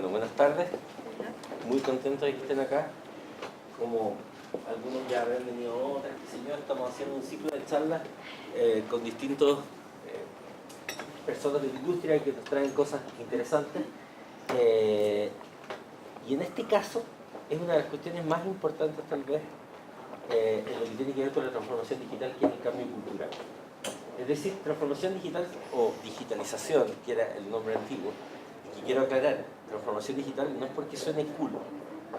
Bueno, buenas tardes. Muy contento de que estén acá. Como algunos ya habrán venido otras, estamos haciendo un ciclo de charlas con distintos personas de la industria que nos traen cosas interesantes. Y en este caso es una de las cuestiones más importantes tal vez en lo que tiene que ver con la transformación digital, que es el cambio cultural. Es decir, transformación digital o digitalización, que era el nombre antiguo, y que quiero aclarar, transformación digital no es porque suene cool.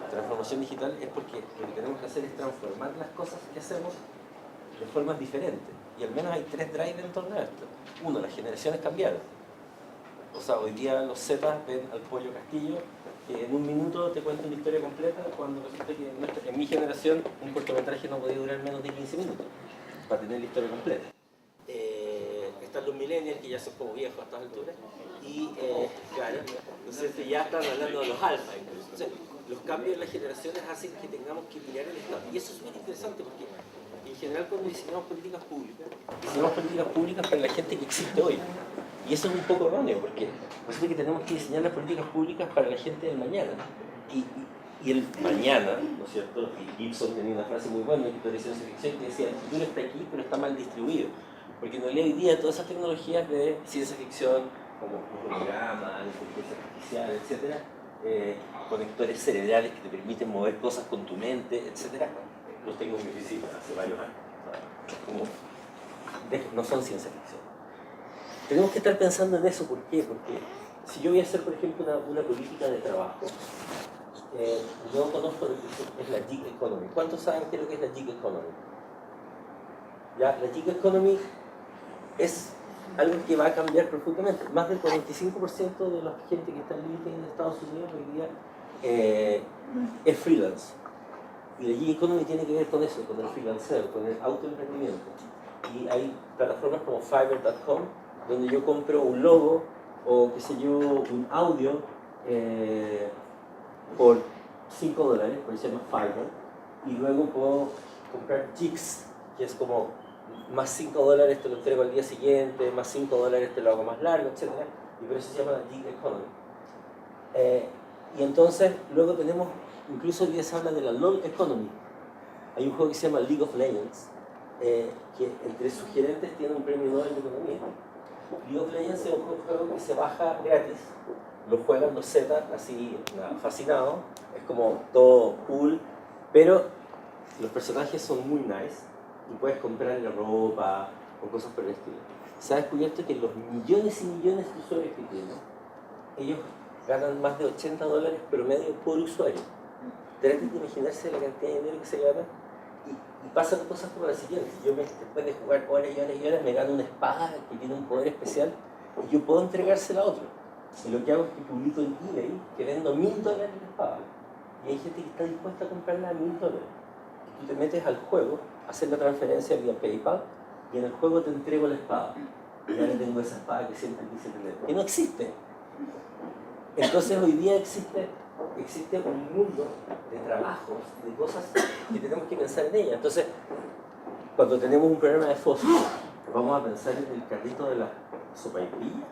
Transformación digital es porque lo que tenemos que hacer es transformar las cosas que hacemos de formas diferentes. Y al menos hay tres drivers en torno a esto. Uno, las generaciones cambiaron. O sea, hoy día los Zetas ven al Pollo Castillo, que en un minuto te cuenta una historia completa, cuando resulta que en mi generación un cortometraje no podía durar menos de 15 minutos para tener la historia completa. Están los millennials, que ya son como viejos a estas alturas, y claro, entonces ya están hablando de los alfa incluso. Entonces, los cambios en las generaciones hacen que tengamos que mirar el estado. Y eso es muy interesante porque en general cuando diseñamos políticas públicas para la gente que existe hoy. Y eso es un poco erróneo porque resulta que tenemos que diseñar las políticas públicas para la gente del mañana. Y el mañana, ¿no es cierto? Y Gibson tenía una frase muy buena en la ciencia ficción que decía: el futuro está aquí, pero está mal distribuido. Porque en realidad hoy día todas esas tecnologías de ciencia ficción, como hologramas, inteligencia artificial, etcétera, conectores cerebrales que te permiten mover cosas con tu mente, etcétera, los tengo en mi oficina hace varios años. No son ciencia ficción. Tenemos que estar pensando en eso. ¿Por qué? Porque si yo voy a hacer, por ejemplo, una política de trabajo, yo conozco lo que es la gig economy. ¿Cuántos saben qué es lo que es la gig economy? Ya, la gig economy es algo que va a cambiar profundamente. Más del 45% de la gente que está en LinkedIn en Estados Unidos hoy día es freelance. Y la gig economy tiene que ver con eso, con el freelancer, con el autoemprendimiento. Y hay plataformas como Fiverr.com, donde yo compro un logo o, qué sé yo, un audio por $5, por eso se llama Fiverr, y luego puedo comprar gigs, que es como más $5 te lo entrego al día siguiente, más $5 te lo hago más largo, etc. Y por eso se llama la gig economy. Y entonces luego tenemos, incluso hoy día se habla de la LOL economy. Hay un juego que se llama League of Legends, que entre sus gerentes tiene un premio Nobel de Economía. League of Legends es un juego que se baja gratis, lo juegan los Zetas así fascinados, es como todo cool, pero los personajes son muy nice y puedes comprarle ropa o cosas por el estilo. Se ha descubierto que los millones y millones de usuarios que tienen, ellos ganan más de $80 promedio por usuario. Traten de imaginarse la cantidad de dinero que se gana. Y pasan cosas como la siguiente: yo después de jugar horas y horas y horas me gano una espada que tiene un poder especial y yo puedo entregársela a otro. Y lo que hago es que publico en eBay que vendo $1000 la espada. Y hay gente que está dispuesta a comprarla a $1000. Y tú te metes al juego, haces la transferencia vía PayPal y en el juego te entrego la espada. Y ahora tengo esa espada que siempre quise tener, que no existe. Entonces hoy día existe un mundo de trabajos, de cosas que tenemos que pensar en ella. Entonces, cuando tenemos un programa de fósforo, ¿vamos a pensar en el carrito de la sopaipilla?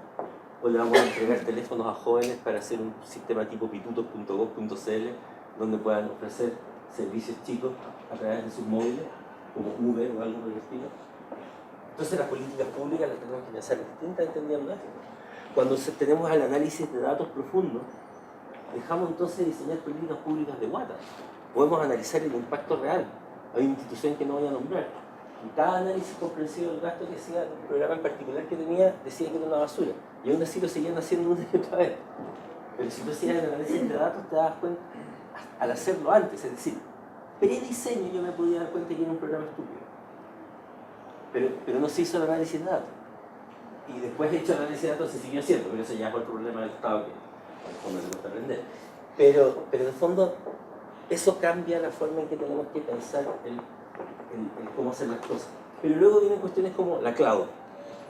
¿O le vamos a entregar teléfonos a jóvenes para hacer un sistema tipo pitutos.gov.cl donde puedan ofrecer servicios chicos a través de sus móviles, como Uber o algo por el estilo? Entonces las políticas públicas las tenemos que pensar distintas entendiendo esto. Cuando tenemos el análisis de datos profundos, dejamos entonces de diseñar políticas públicas de guata. Podemos analizar el impacto real. Hay una institución que no voy a nombrar. Y cada análisis comprensivo del gasto que hacía el programa en particular que tenía, decía que era una basura. Y aún así lo seguían haciendo una y otra vez. Pero si tú hacías el análisis de datos, te das cuenta, al hacerlo antes, es decir, prediseño, yo me podía dar cuenta que era un programa estúpido. Pero no se hizo el análisis de datos. Y después de hecho el análisis de datos se siguió haciendo, pero eso ya fue el problema del Estado, que en el fondo le cuesta aprender. Pero en el fondo eso cambia la forma en que tenemos que pensar el cómo hacer las cosas. Pero luego vienen cuestiones como la cloud.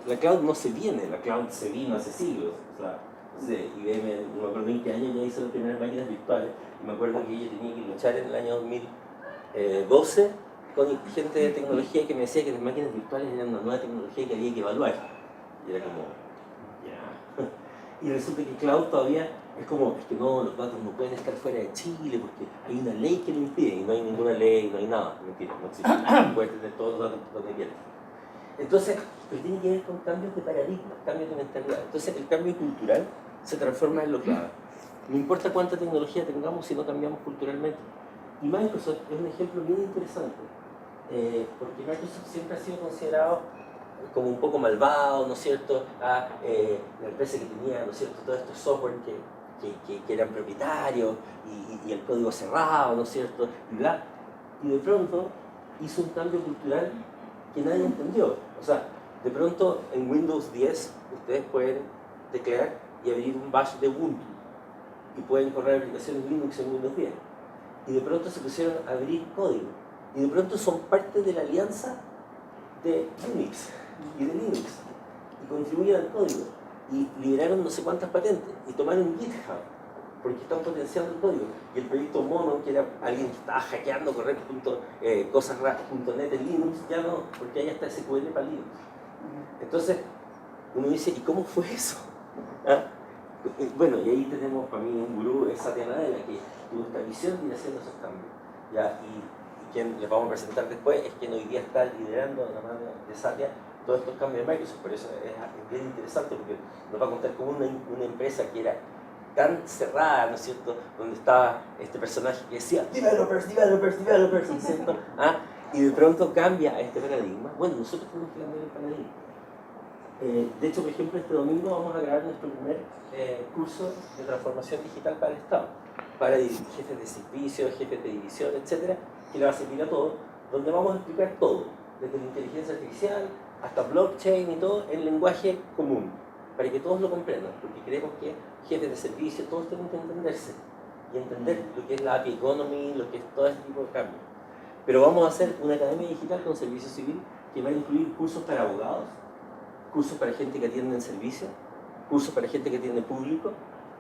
La cloud no se viene, la cloud se vino hace siglos. O sea, IBM, no me acuerdo en qué año ya hizo las primeras máquinas virtuales. Y me acuerdo que ella tenía que luchar en el año 2012 con gente de tecnología que me decía que las máquinas virtuales eran una nueva tecnología que había que evaluar. Y era como, ya. Y resulta que cloud todavía Es como, es que no, los datos no pueden estar fuera de Chile porque hay una ley que lo impide, y no hay ninguna ley, no hay nada, mentira, no existe. Puedes tener todos los datos donde quieras. Entonces, pero tiene que ver con cambios de paradigma, cambios de mentalidad. Entonces, el cambio cultural se transforma en lo clave. No importa cuánta tecnología tengamos si no cambiamos culturalmente. Y Microsoft es un ejemplo bien interesante, porque Microsoft siempre ha sido considerado como un poco malvado, ¿no es cierto? La empresa que tenía, ¿no es cierto?, todos estos software que eran propietarios y el código cerrado, ¿no es cierto? Y bla. Y de pronto hizo un cambio cultural que nadie entendió. O sea, de pronto en Windows 10 ustedes pueden declarar y abrir un bash de Ubuntu y pueden correr aplicaciones Linux en Windows 10. Y de pronto se pusieron a abrir código. Y de pronto son parte de la alianza de Unix y de Linux. Y contribuyen al código. Y liberaron no sé cuántas patentes. Y tomaron GitHub, porque están potenciando el código. Y el proyecto Mono, que era alguien que estaba hackeando cosas.net en Linux, ya no, porque ahí está SQL para Linux. Entonces, uno dice, ¿y cómo fue eso? ¿Ah? Bueno, y ahí tenemos para mí un gurú, es Satya Nadella, que tuvo esta visión de ir haciendo esos cambios. ¿Ya? Y quien les vamos a presentar después es quien hoy día está liderando de la mano de Satya todos estos cambios de Microsoft. Por eso es bien interesante, porque nos va a contar cómo una empresa que era tan cerrada, ¿no es cierto?, donde estaba este personaje que decía developers, developers, developers, ¿no es cierto? ¿Ah? Y de pronto cambia a este paradigma. Bueno, nosotros tenemos que cambiar el paradigma. De hecho, por ejemplo, este domingo vamos a grabar nuestro primer curso de transformación digital para el Estado, para jefes de servicio, jefes de división, etcétera, que le va a servir a todos, donde vamos a explicar todo, desde la inteligencia artificial hasta blockchain y todo, en lenguaje común, para que todos lo comprendan, porque creemos que jefes de servicio, todos tienen que entenderse y entender lo que es la API Economy, lo que es todo este tipo de cambios. Pero vamos a hacer una academia digital con servicio civil que va a incluir cursos para abogados, cursos para gente que atiende en servicio, cursos para gente que atiende público,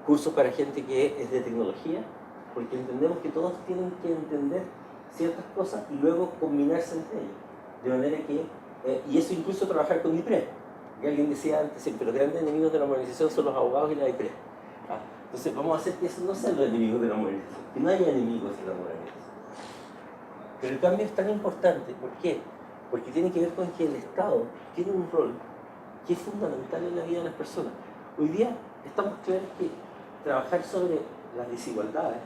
cursos para gente que es de tecnología, porque entendemos que todos tienen que entender ciertas cosas y luego combinarse entre ellos. De manera que, y eso incluso trabajar con IPRE. Y alguien decía antes, siempre los grandes enemigos de la modernización son los abogados y la IPRE. Entonces vamos a hacer que esos no sean los enemigos de la modernización, que no haya enemigos de la modernización. Pero el cambio es tan importante, ¿por qué? Porque tiene que ver con que el Estado tiene un rol que es fundamental en la vida de las personas. Hoy día estamos claros que trabajar sobre las desigualdades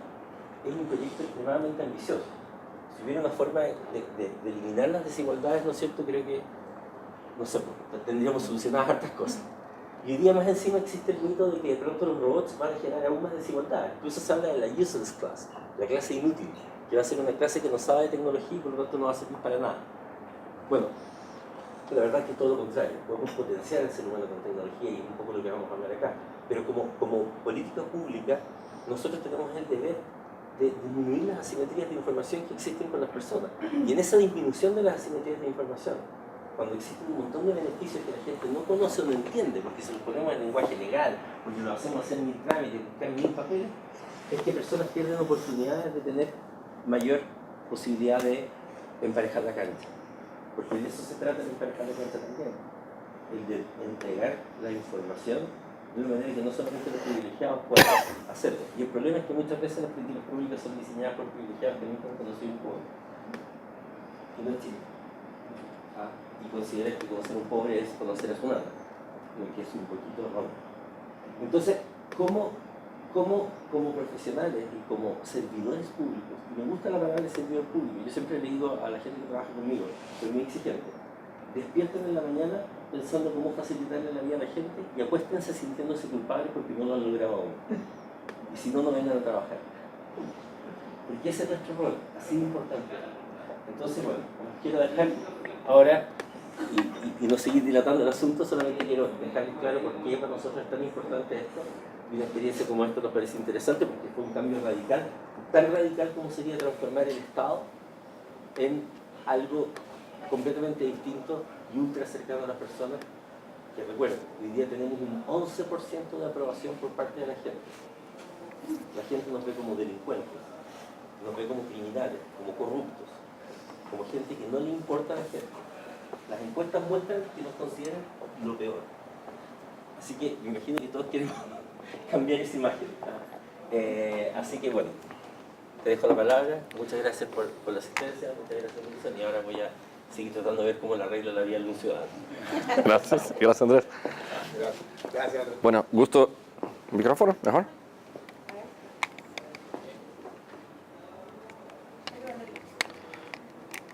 es un proyecto extremadamente ambicioso. Si hubiera una forma de eliminar las desigualdades, ¿no es cierto?, creo que, no sé, tendríamos solucionadas hartas cosas. Y hoy día más encima existe el mito de que de pronto los robots van a generar aún más desigualdades. Incluso se habla de la useless class, la clase inútil, que va a ser una clase que no sabe de tecnología y por lo tanto no va a servir para nada. Bueno, la verdad es que todo lo contrario, podemos potenciar el ser humano con tecnología y es un poco lo que vamos a hablar acá. Pero como política pública, nosotros tenemos el deber de disminuir las asimetrías de información que existen con las personas. Y en esa disminución de las asimetrías de información, cuando existen un montón de beneficios que la gente no conoce o no entiende, porque se los ponemos en lenguaje legal, porque lo hacemos hacer mil trámites, buscar mil papeles, es que personas pierden oportunidades de tener mayor posibilidad de emparejar la cancha. Porque de eso se trata de emparejar la cancha también. El de entregar la información de una manera que no solamente los privilegiados puedan hacerlo. Y el problema es que muchas veces las políticas públicas son diseñadas por privilegiados que nunca han conocido un pobre. Y no es Chile. Y considerar que conocer a un pobre es conocer a su nada, lo que es un poquito erróneo. Entonces, como profesionales y como servidores públicos, y me gusta la palabra de servidor público, yo siempre le digo a la gente que trabaja conmigo, soy muy exigente, despierten en la mañana pensando cómo facilitarle la vida a la gente y acuéstense sintiéndose culpables porque no lo han logrado aún. Y si no, no vengan a trabajar. Porque ese es nuestro rol, así de importante. Entonces, bueno, quiero dejar ahora, y no seguir dilatando el asunto, solamente quiero dejarles claro por qué para nosotros es tan importante esto. Y una experiencia como esta nos parece interesante porque fue un cambio radical, tan radical como sería transformar el Estado en algo completamente distinto y ultra cercano a las personas. Que recuerden, hoy día tenemos un 11% de aprobación por parte de la gente. La gente nos ve como delincuentes, nos ve como criminales, como corruptos, como gente que no le importa a la gente. Las encuestas muestran que nos consideran lo peor. Así que me imagino que todos queremos cambiar esa imagen. Así que bueno, te dejo la palabra. Muchas gracias por la asistencia, muchas gracias Wilson, y ahora voy a seguir tratando de ver cómo le arreglo la vida de un ciudadano. Gracias Andrés. Gracias Andrés. Bueno, gusto. ¿Micrófono? ¿Mejor?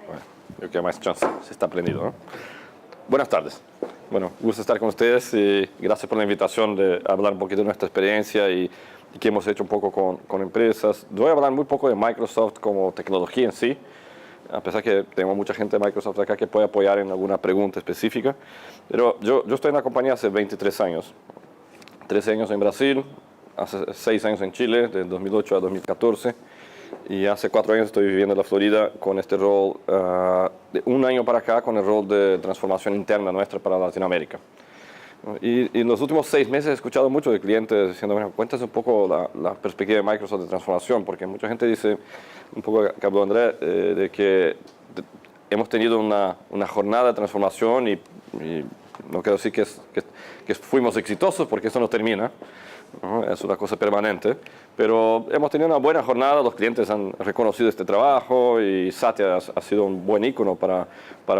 Bueno, yo creo que hay más chance, se está prendido, ¿no? Buenas tardes. Bueno, gusto estar con ustedes y gracias por la invitación de hablar un poquito de nuestra experiencia y qué hemos hecho un poco con empresas. Voy a hablar muy poco de Microsoft como tecnología en sí, a pesar que tengo mucha gente de Microsoft acá que puede apoyar en alguna pregunta específica. Pero yo estoy en la compañía hace 23 años. 13 años en Brasil, hace 6 años en Chile, de 2008 a 2014. Y hace 4 años estoy viviendo en la Florida con este rol, de un año para acá, con el rol de transformación interna nuestra para Latinoamérica. Y en los últimos 6 meses he escuchado mucho de clientes diciendo, bueno, cuéntanos un poco la perspectiva de Microsoft de transformación, porque mucha gente dice, un poco que habló Andrés, de que hemos tenido una jornada de transformación y no quiero decir que fuimos exitosos, porque eso no termina, ¿no? Es una cosa permanente, pero hemos tenido una buena jornada, los clientes han reconocido este trabajo y Satya ha sido un buen ícono para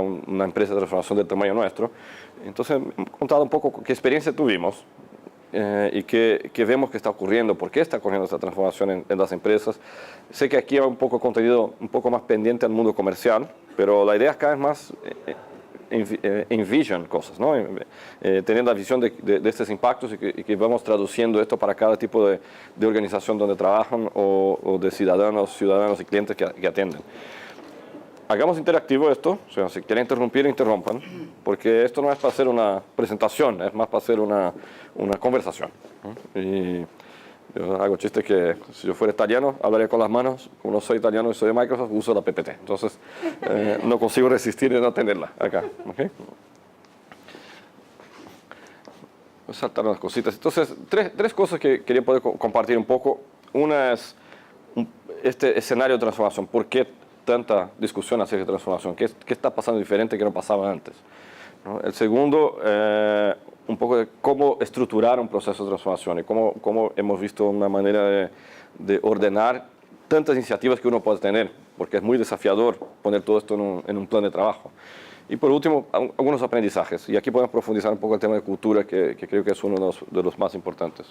una empresa de transformación del tamaño nuestro. Entonces, hemos contado un poco qué experiencia tuvimos y qué vemos que está ocurriendo, por qué está ocurriendo esta transformación en las empresas. Sé que aquí hay un poco contenido un poco más pendiente al mundo comercial, pero la idea es cada vez más envision cosas, ¿no? Tener la visión de estos impactos y que vamos traduciendo esto para cada tipo de organización donde trabajan o de ciudadanos y clientes que atienden. Hagamos interactivo esto, o sea, si quieren interrumpir, interrumpan, porque esto no es para hacer una presentación, es más para hacer una conversación, ¿no? Y yo hago chiste que si yo fuera italiano, hablaría con las manos. Como no soy italiano y soy de Microsoft, uso la PPT. Entonces, no consigo resistir y no tenerla acá. ¿Okay? Voy a saltar unas cositas. Entonces, tres cosas que quería poder compartir un poco. Una es este escenario de transformación. ¿Por qué tanta discusión acerca de transformación? ¿Qué está pasando diferente que no pasaba antes? ¿No? El segundo, un poco de cómo estructurar un proceso de transformación y cómo hemos visto una manera de ordenar tantas iniciativas que uno puede tener, porque es muy desafiador poner todo esto en un plan de trabajo. Y por último, algunos aprendizajes. Y aquí podemos profundizar un poco el tema de cultura, que creo que es uno de los más importantes.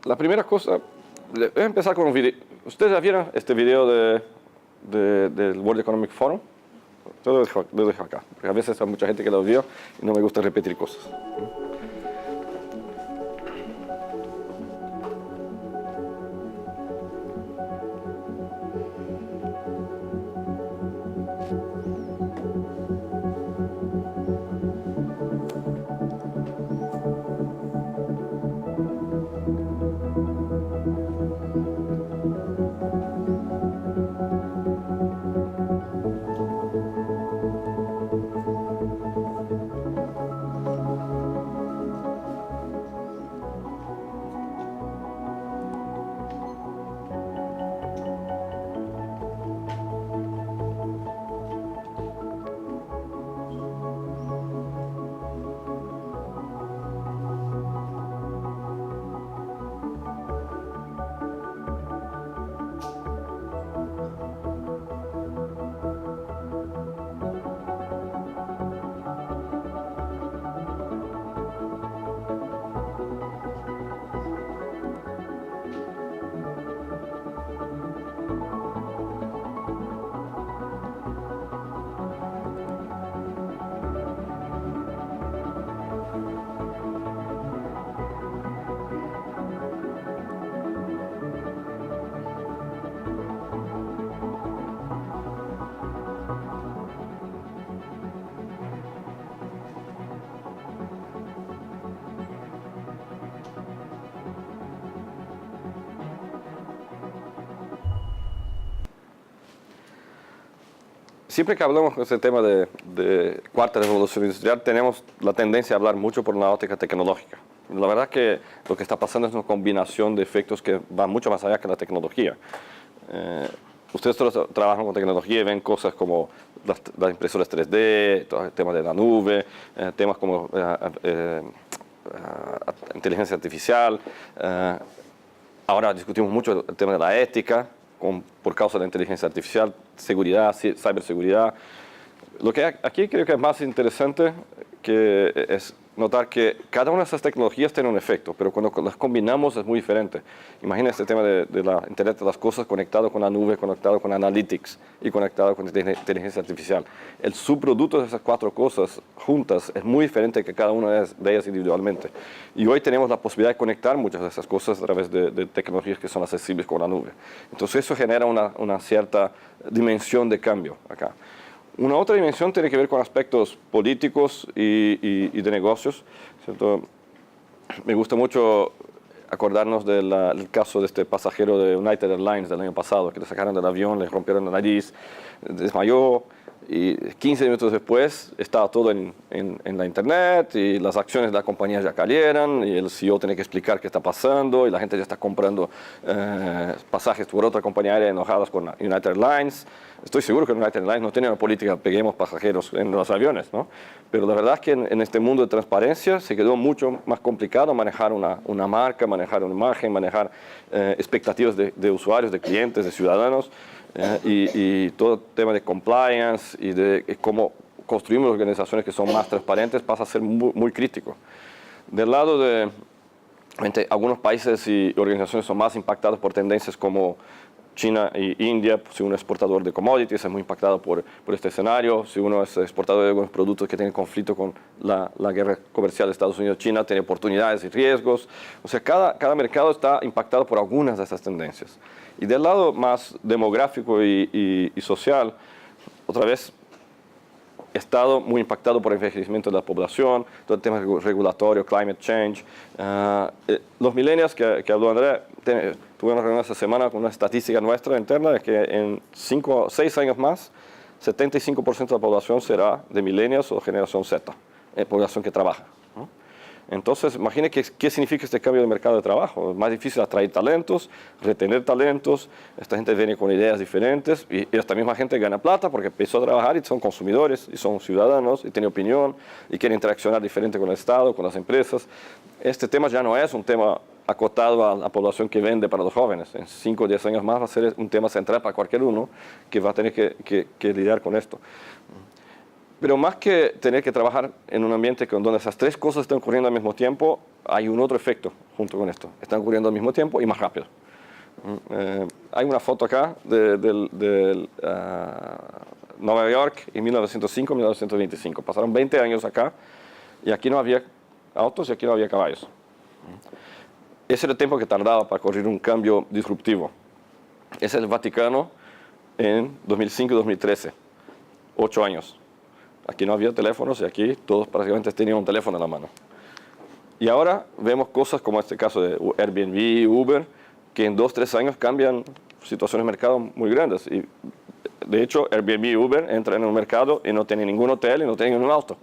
La primera cosa, voy a empezar con un video. ¿Ustedes ya vieron este video del World Economic Forum? Yo lo dejo acá, porque a veces hay mucha gente que lo vio y no me gusta repetir cosas. Siempre que hablamos de este tema de cuarta revolución industrial, tenemos la tendencia a hablar mucho por una óptica tecnológica. La verdad que lo que está pasando es una combinación de efectos que van mucho más allá que la tecnología. Ustedes todos trabajan con tecnología y ven cosas como las impresoras 3D, todo el tema de la nube, temas como inteligencia artificial. Ahora discutimos mucho el tema de la ética por causa de la inteligencia artificial, seguridad, ciberseguridad. Lo que aquí creo que es más interesante es notar que cada una de esas tecnologías tiene un efecto, pero cuando las combinamos es muy diferente. Imagina este tema de la Internet de las cosas conectado con la nube, conectado con Analytics y conectado con inteligencia artificial. El subproducto de esas cuatro cosas juntas es muy diferente que cada una de ellas individualmente. Y hoy tenemos la posibilidad de conectar muchas de esas cosas a través de tecnologías que son accesibles con la nube. Entonces eso genera una cierta dimensión de cambio acá. Una otra dimensión tiene que ver con aspectos políticos y de negocios, ¿cierto? Me gusta mucho acordarnos del caso de este pasajero de United Airlines del año pasado, que le sacaron del avión, le rompieron la nariz, desmayó, y 15 minutos después estaba todo en la internet y las acciones de la compañía ya cayeron y el CEO tiene que explicar qué está pasando y la gente ya está comprando pasajes por otra compañía aérea enojadas con United Airlines. Estoy seguro que United Airlines no tiene una política de peguemos pasajeros en los aviones, ¿no? Pero la verdad es que en este mundo de transparencia se quedó mucho más complicado manejar una marca, manejar una imagen, manejar expectativas de usuarios, de clientes, de ciudadanos. Y todo el tema de compliance y de cómo construimos organizaciones que son más transparentes pasa a ser muy, muy crítico. Del lado de algunos países y organizaciones son más impactados por tendencias como China e India. Si uno es exportador de commodities es muy impactado por este escenario. Si uno es exportador de algunos productos que tienen conflicto con la guerra comercial de Estados Unidos-China, tiene oportunidades y riesgos. O sea, cada mercado está impactado por algunas de estas tendencias. Y del lado más demográfico y social, otra vez, Estado muy impactado por el envejecimiento de la población, todo el tema regulatorio, climate change. Los millennials que habló Andrea, tuve una reunión esta semana con una estadística nuestra interna de que en 5 o 6 años más, 75% de la población será de millennials o generación Z, población que trabaja, ¿no? Entonces, imagine qué significa este cambio de mercado de trabajo. Es más difícil atraer talentos, retener talentos. Esta gente viene con ideas diferentes y esta misma gente gana plata porque empezó a trabajar y son consumidores y son ciudadanos y tienen opinión y quieren interaccionar diferente con el Estado, con las empresas. Este tema ya no es un tema acotado a la población que vende para los jóvenes. En 5 o 10 años más va a ser un tema central para cualquier uno que va a tener que lidiar con esto. Pero más que tener que trabajar en un ambiente donde esas tres cosas están ocurriendo al mismo tiempo, hay un otro efecto junto con esto. Están ocurriendo al mismo tiempo y más rápido. Hay una foto acá de Nueva York en 1905-1925. Pasaron 20 años acá y aquí no había autos y aquí no había caballos. Ese era el tiempo que tardaba para correr un cambio disruptivo. Ese es el Vaticano en 2005-2013. 8 años. Aquí no había teléfonos y aquí todos prácticamente tenían un teléfono en la mano. Y ahora vemos cosas como este caso de Airbnb, Uber, que en 2 o 3 años cambian situaciones de mercado muy grandes. Y de hecho, Airbnb y Uber entran en un mercado y no tienen ningún hotel y no tienen ningún auto,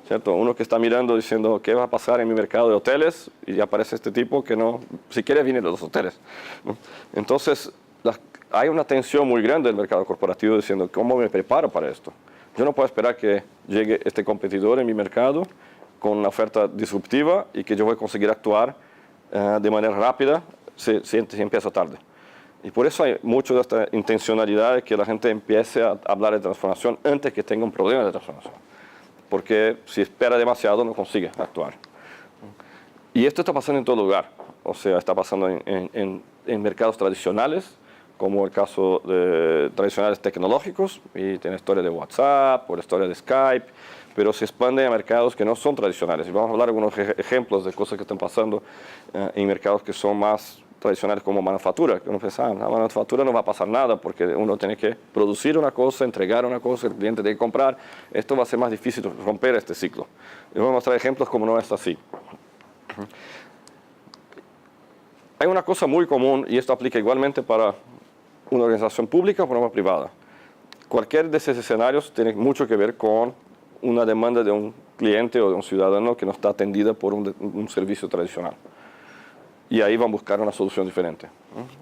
¿cierto? Uno que está mirando diciendo, ¿qué va a pasar en mi mercado de hoteles? Y aparece este tipo que no, si quiere viene de los hoteles, ¿no? Entonces, hay una tensión muy grande del mercado corporativo diciendo, ¿cómo me preparo para esto? Yo no puedo esperar que llegue este competidor en mi mercado con una oferta disruptiva y que yo voy a conseguir actuar de manera rápida si empiezo tarde. Y por eso hay mucho de esta intencionalidad de que la gente empiece a hablar de transformación antes que tenga un problema de transformación. Porque si espera demasiado no consigue actuar. Y esto está pasando en todo lugar. O sea, está pasando en mercados tradicionales, como el caso de tradicionales tecnológicos, y tiene historia de WhatsApp, o la historia de Skype, pero se expande a mercados que no son tradicionales. Y vamos a hablar de algunos ejemplos de cosas que están pasando en mercados que son más tradicionales como manufactura, que uno piensa, la manufactura no va a pasar nada porque uno tiene que producir una cosa, entregar una cosa, el cliente tiene que comprar. Esto va a ser más difícil romper este ciclo. Y voy a mostrar ejemplos como no es así. Hay una cosa muy común, y esto aplica igualmente para una organización pública o para una privada. Cualquier de esos escenarios tiene mucho que ver con una demanda de un cliente o de un ciudadano que no está atendida por un servicio tradicional. Y ahí van a buscar una solución diferente.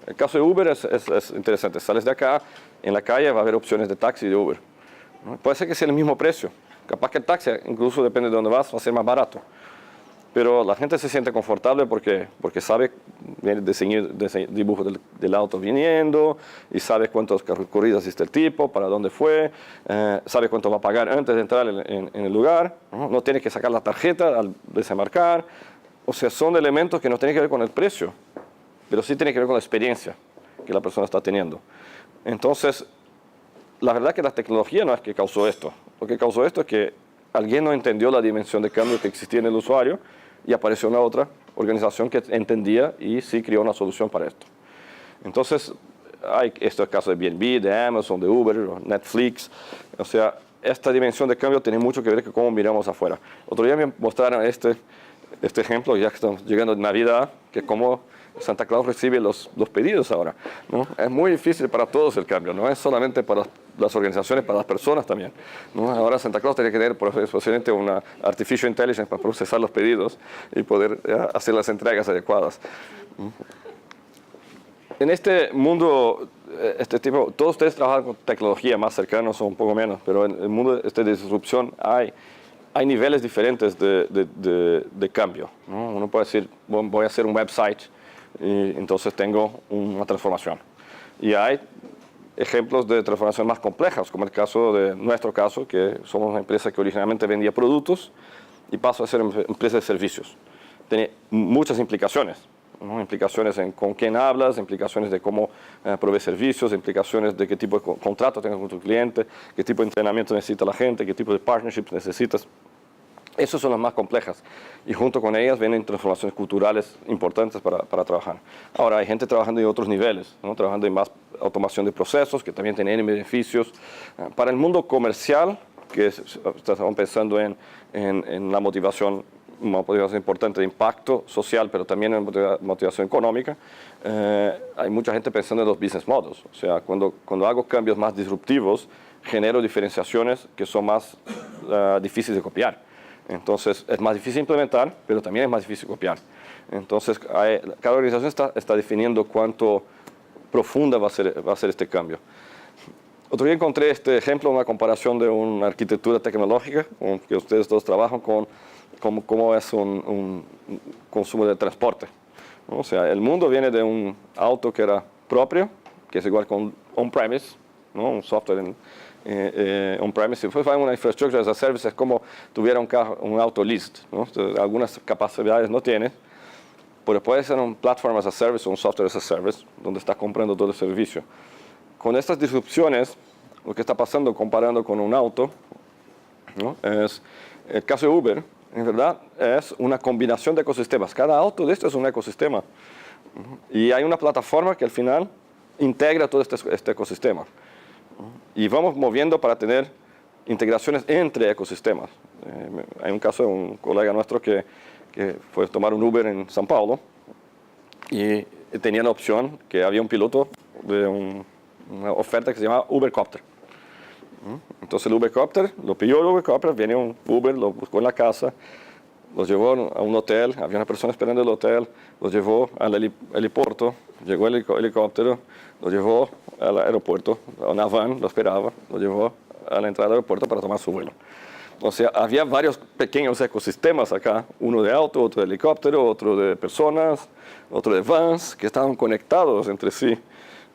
El caso de Uber es interesante. Sales de acá, en la calle va a haber opciones de taxi y de Uber. Puede ser que sea el mismo precio. Capaz que el taxi, incluso depende de dónde vas, va a ser más barato. pero la gente se siente confortable porque sabe, viene dibujo del auto viniendo y sabe cuántas corridas hiciste el tipo, para dónde fue, sabe cuánto va a pagar antes de entrar en el lugar, no tiene que sacar la tarjeta al desembarcar. O sea, son elementos que no tienen que ver con el precio, pero sí tienen que ver con la experiencia que la persona está teniendo. Entonces, la verdad que la tecnología no es que causó esto. Lo que causó esto es que alguien no entendió la dimensión de cambio que existía en el usuario y apareció una otra organización que entendía y sí creó una solución para esto. Entonces, hay estos casos de Airbnb, de Amazon, de Uber, Netflix. O sea, esta dimensión de cambio tiene mucho que ver con cómo miramos afuera. Otro día me mostraron este ejemplo, ya que estamos llegando a Navidad, que cómo Santa Claus recibe los pedidos ahora, ¿no? Es muy difícil para todos el cambio, no es solamente para las organizaciones, para las personas también, ¿no? Ahora Santa Claus tiene que tener posiblemente una artificial intelligence para procesar los pedidos y poder hacer las entregas adecuadas. En este mundo, todos ustedes trabajan con tecnología más cercanos o un poco menos, pero en el mundo de disrupción hay niveles diferentes de cambio, ¿no? Uno puede decir, voy a hacer un website y entonces tengo una transformación. Y hay ejemplos de transformación más complejas, como el caso de nuestro caso, que somos una empresa que originalmente vendía productos y pasó a ser empresa de servicios. Tiene muchas implicaciones, ¿no? Implicaciones en con quién hablas, implicaciones de cómo provees servicios, implicaciones de qué tipo de contrato tengas con tu cliente, qué tipo de entrenamiento necesita la gente, qué tipo de partnerships necesitas. Esas son las más complejas y junto con ellas vienen transformaciones culturales importantes para trabajar. Ahora hay gente trabajando en otros niveles, ¿no? Trabajando en más automación de procesos que también tienen beneficios. Para el mundo comercial, que estamos pensando en la motivación, una motivación importante de impacto social, pero también en motivación económica, hay mucha gente pensando en los business models. O sea, cuando hago cambios más disruptivos, genero diferenciaciones que son más difíciles de copiar. Entonces, es más difícil implementar, pero también es más difícil copiar. Entonces, cada organización está definiendo cuánto profunda va a ser este cambio. Otro día encontré este ejemplo, una comparación de una arquitectura tecnológica, que ustedes todos trabajan con cómo es un consumo de transporte, ¿no? O sea, el mundo viene de un auto que era propio, que es igual con on-premise, ¿no? Un software on-premise. Después va una infraestructura as a service, es como tuviera un auto list, ¿no? Algunas capacidades no tiene, pero puede ser un platform as a service o un software as a service, donde está comprando todo el servicio. Con estas disrupciones, lo que está pasando comparando con un auto, ¿no? Es el caso de Uber, en verdad, es una combinación de ecosistemas. Cada auto de esto es un ecosistema. Y hay una plataforma que al final integra todo este ecosistema. Y vamos moviendo para tener integraciones entre ecosistemas. Hay un caso de un colega nuestro que fue a tomar un Uber en São Paulo y tenía la opción que había un piloto de una oferta que se llama Ubercopter. Entonces el Ubercopter, lo pidió el Ubercopter, viene un Uber, lo buscó en la casa, lo llevó a un hotel, había una persona esperando en el hotel, lo llevó al helipuerto, llegó el helicóptero, lo llevó al aeropuerto, a una van, lo esperaba, lo llevó a la entrada del aeropuerto para tomar su vuelo. O sea, había varios pequeños ecosistemas acá, uno de auto, otro de helicóptero, otro de personas, otro de vans, que estaban conectados entre sí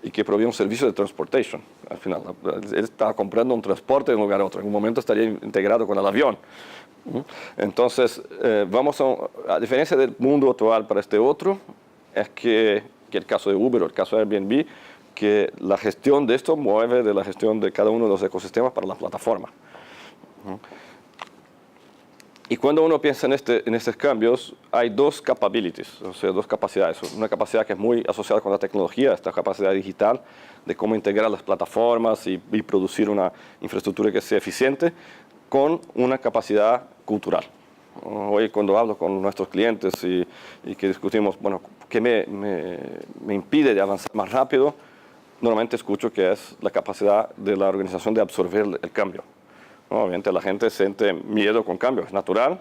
y que proveían un servicio de transportation. Al final, él estaba comprando un transporte de un lugar a otro, en un momento estaría integrado con el avión. Entonces, a diferencia del mundo actual para este otro, es que el caso de Uber o el caso de Airbnb, que la gestión de esto mueve de la gestión de cada uno de los ecosistemas para la plataforma. Y cuando uno piensa en estos cambios, hay dos capabilities, o sea, dos capacidades. Una capacidad que es muy asociada con la tecnología, esta capacidad digital, de cómo integrar las plataformas y producir una infraestructura que sea eficiente, con una capacidad cultural. Hoy cuando hablo con nuestros clientes y que discutimos, bueno, ¿qué me impide de avanzar más rápido? Normalmente escucho que es la capacidad de la organización de absorber el cambio. Obviamente la gente siente miedo con cambio, es natural,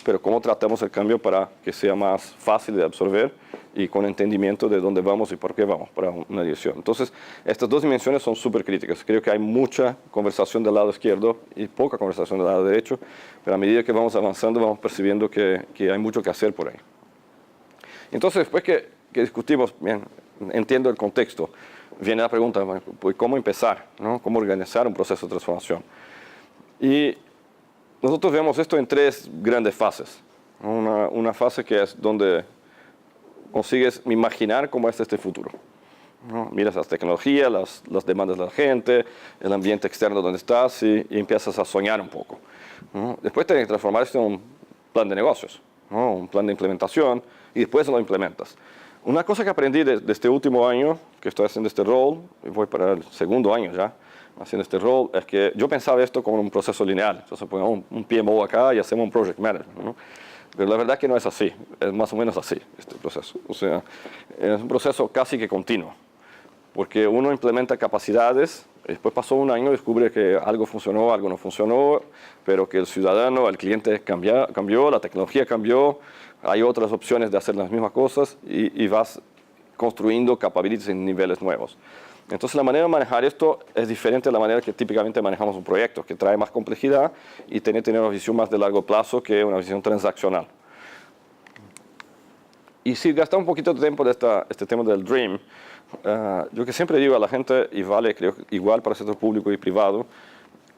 pero cómo tratamos el cambio para que sea más fácil de absorber y con entendimiento de dónde vamos y por qué vamos para una dirección. Entonces, estas dos dimensiones son súper críticas. Creo que hay mucha conversación del lado izquierdo y poca conversación del lado derecho, pero a medida que vamos avanzando vamos percibiendo que hay mucho que hacer por ahí. Entonces, después que discutimos, bien, entiendo el contexto, viene la pregunta, pues, ¿cómo empezar? ¿No? ¿Cómo organizar un proceso de transformación? Y nosotros vemos esto en tres grandes fases. Una fase que es donde consigues imaginar cómo es este futuro, ¿no? Miras las tecnologías, las demandas de la gente, el ambiente externo donde estás y empiezas a soñar un poco, ¿no? Después tienes que transformar esto en un plan de negocios, ¿no? Un plan de implementación, y después lo implementas. Una cosa que aprendí de este último año, que estoy haciendo este rol, y voy para el segundo año ya haciendo este rol, es que yo pensaba esto como un proceso lineal. Entonces ponemos un PMO acá y hacemos un project management, ¿no? Pero la verdad que no es así, es más o menos así este proceso. O sea, es un proceso casi que continuo, porque uno implementa capacidades, después pasó un año, descubre que algo funcionó, algo no funcionó, pero que el ciudadano, el cliente cambió, la tecnología cambió, hay otras opciones de hacer las mismas cosas y vas construyendo capabilities en niveles nuevos. Entonces la manera de manejar esto es diferente a la manera que típicamente manejamos un proyecto, que trae más complejidad y tiene que tener una visión más de largo plazo que una visión transaccional. Y si gastamos un poquito de tiempo de este tema del Dream, yo que siempre digo a la gente, y vale creo igual para el sector público y privado,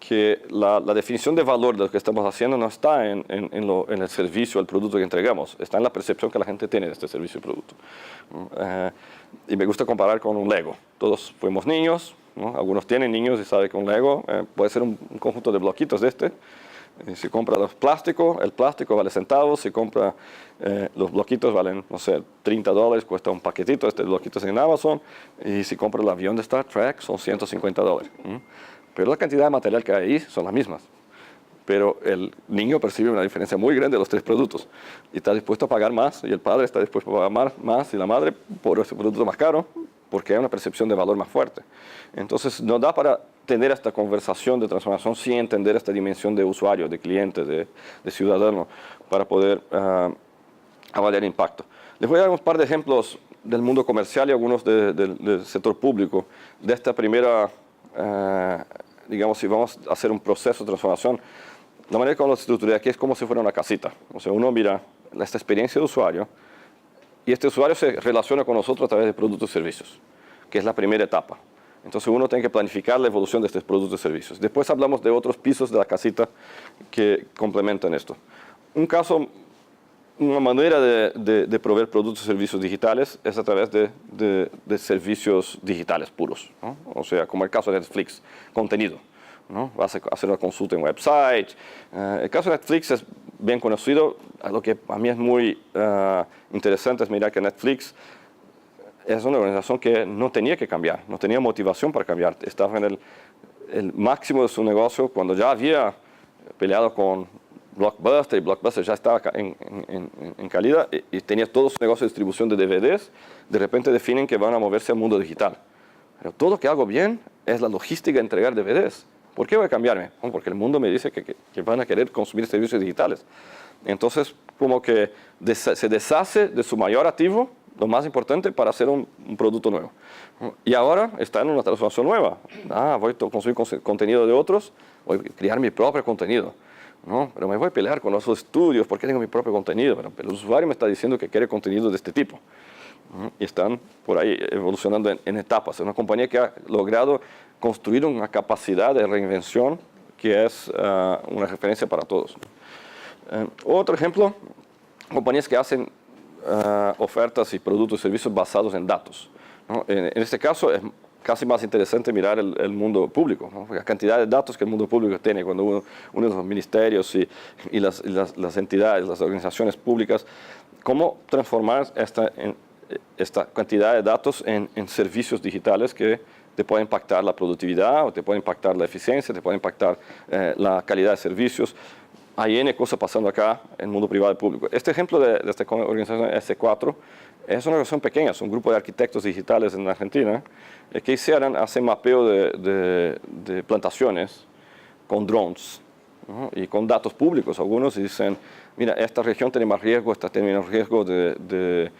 que la definición de valor de lo que estamos haciendo no está en el servicio, el producto que entregamos, está en la percepción que la gente tiene de este servicio y producto. Y me gusta comparar con un Lego. Todos fuimos niños, ¿no? Algunos tienen niños y saben que un Lego puede ser un conjunto de bloquitos de este. Si compra el plástico vale centavos. Si compra los bloquitos valen, no sé, $30, cuesta un paquetito, este bloquitos en Amazon. Y si compra el avión de Star Trek son $150. Pero la cantidad de material que hay ahí son las mismas. Pero el niño percibe una diferencia muy grande de los tres productos y está dispuesto a pagar más, y el padre está dispuesto a pagar más, y la madre por ese producto más caro, porque hay una percepción de valor más fuerte. Entonces, no da para tener esta conversación de transformación sin entender esta dimensión de usuario, de cliente, de ciudadano, para poder avaliar impacto. Les voy a dar un par de ejemplos del mundo comercial y algunos del sector público, de esta primera, digamos, si vamos a hacer un proceso de transformación. La manera como lo estructuré aquí es como si fuera una casita. O sea, uno mira esta experiencia de usuario y este usuario se relaciona con nosotros a través de productos y servicios, que es la primera etapa. Entonces uno tiene que planificar la evolución de estos productos y servicios. Después hablamos de otros pisos de la casita que complementan esto. Una manera de proveer productos y servicios digitales es a través de servicios digitales puros, ¿no? O sea, como el caso de Netflix, contenido, ¿no? Vas a hacer una consulta en website. El caso de Netflix es bien conocido. Lo que a mí es muy interesante es mirar que Netflix es una organización que no tenía que cambiar, no tenía motivación para cambiar. Estaba en el máximo de su negocio cuando ya había peleado con Blockbuster, y Blockbuster ya estaba en calidad y tenía todo su negocio de distribución de DVDs. De repente definen que van a moverse al mundo digital. Pero todo lo que hago bien es la logística de entregar DVDs. ¿Por qué voy a cambiarme? Porque el mundo me dice que van a querer consumir servicios digitales. Entonces, como que se deshace de su mayor activo, lo más importante, para hacer un producto nuevo. Y ahora está en una transformación nueva. Voy a consumir contenido de otros, voy a crear mi propio contenido. No, pero me voy a pelear con los estudios porque tengo mi propio contenido. Pero el usuario me está diciendo que quiere contenido de este tipo. Y están por ahí evolucionando en etapas. Es una compañía que ha logrado construir una capacidad de reinvención que es una referencia para todos. Otro ejemplo, compañías que hacen ofertas y productos y servicios basados en datos, ¿no? En este caso es casi más interesante mirar el mundo público, ¿no? La cantidad de datos que el mundo público tiene cuando uno de los ministerios y las entidades, las organizaciones públicas, cómo transformar esta cantidad de datos en servicios digitales que te pueden impactar la productividad, o te pueden impactar la eficiencia, te pueden impactar la calidad de servicios. Hay N cosas pasando acá en el mundo privado y público. Este ejemplo de esta organización S4 es una organización pequeña, es un grupo de arquitectos digitales en Argentina que hacen mapeo de plantaciones con drones ¿no? Y con datos públicos. Algunos dicen, mira, esta región tiene más riesgo, esta tiene menos riesgo de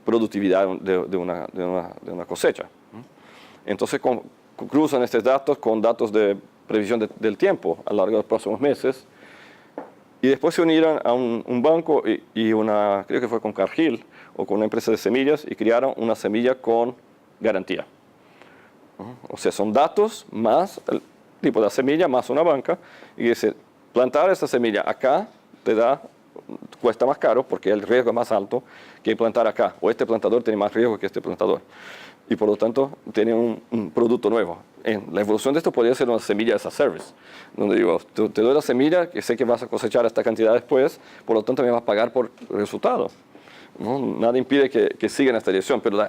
productividad de una cosecha. Entonces cruzan estos datos con datos de previsión del tiempo a lo largo de los próximos meses. Y después se unieron a un banco y creo que fue con Cargill o con una empresa de semillas y crearon una semilla con garantía. O sea, son datos más el tipo de semilla más una banca. Y dice, plantar esta semilla acá cuesta más caro porque el riesgo es más alto que plantar acá. O este plantador tiene más riesgo que este plantador. Y por lo tanto tiene un producto nuevo. La evolución de esto podría ser una semilla as a service, donde digo, te doy la semilla que sé que vas a cosechar esta cantidad después, por lo tanto me vas a pagar por el resultado. ¿No? Nada impide que siga en esta dirección, pero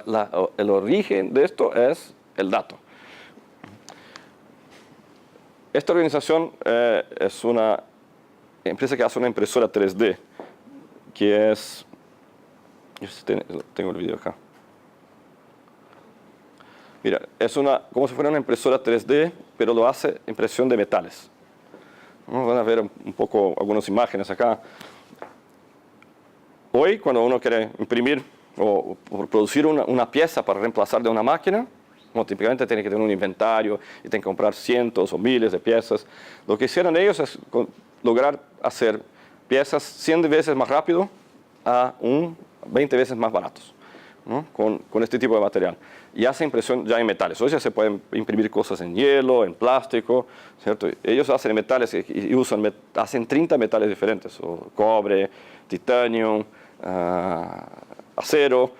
el origen de esto es el dato. Esta organización es una empresa que hace una impresora 3D, que es... Tengo el video acá. Mira, es como si fuera una impresora 3D, pero lo hace impresión de metales. Van a ver un poco algunas imágenes acá. Hoy, cuando uno quiere imprimir o producir una pieza para reemplazar de una máquina, típicamente tiene que tener un inventario y tiene que comprar cientos o miles de piezas. Lo que hicieron ellos es lograr hacer piezas 100 veces más rápido a 20 veces más baratos, ¿no? Con este tipo de material. Y hace impresión ya en metales. Hoy ya se pueden imprimir cosas en hielo, en plástico, ¿cierto? Ellos hacen metales y hacen 30 metales diferentes, o cobre, titanio, acero.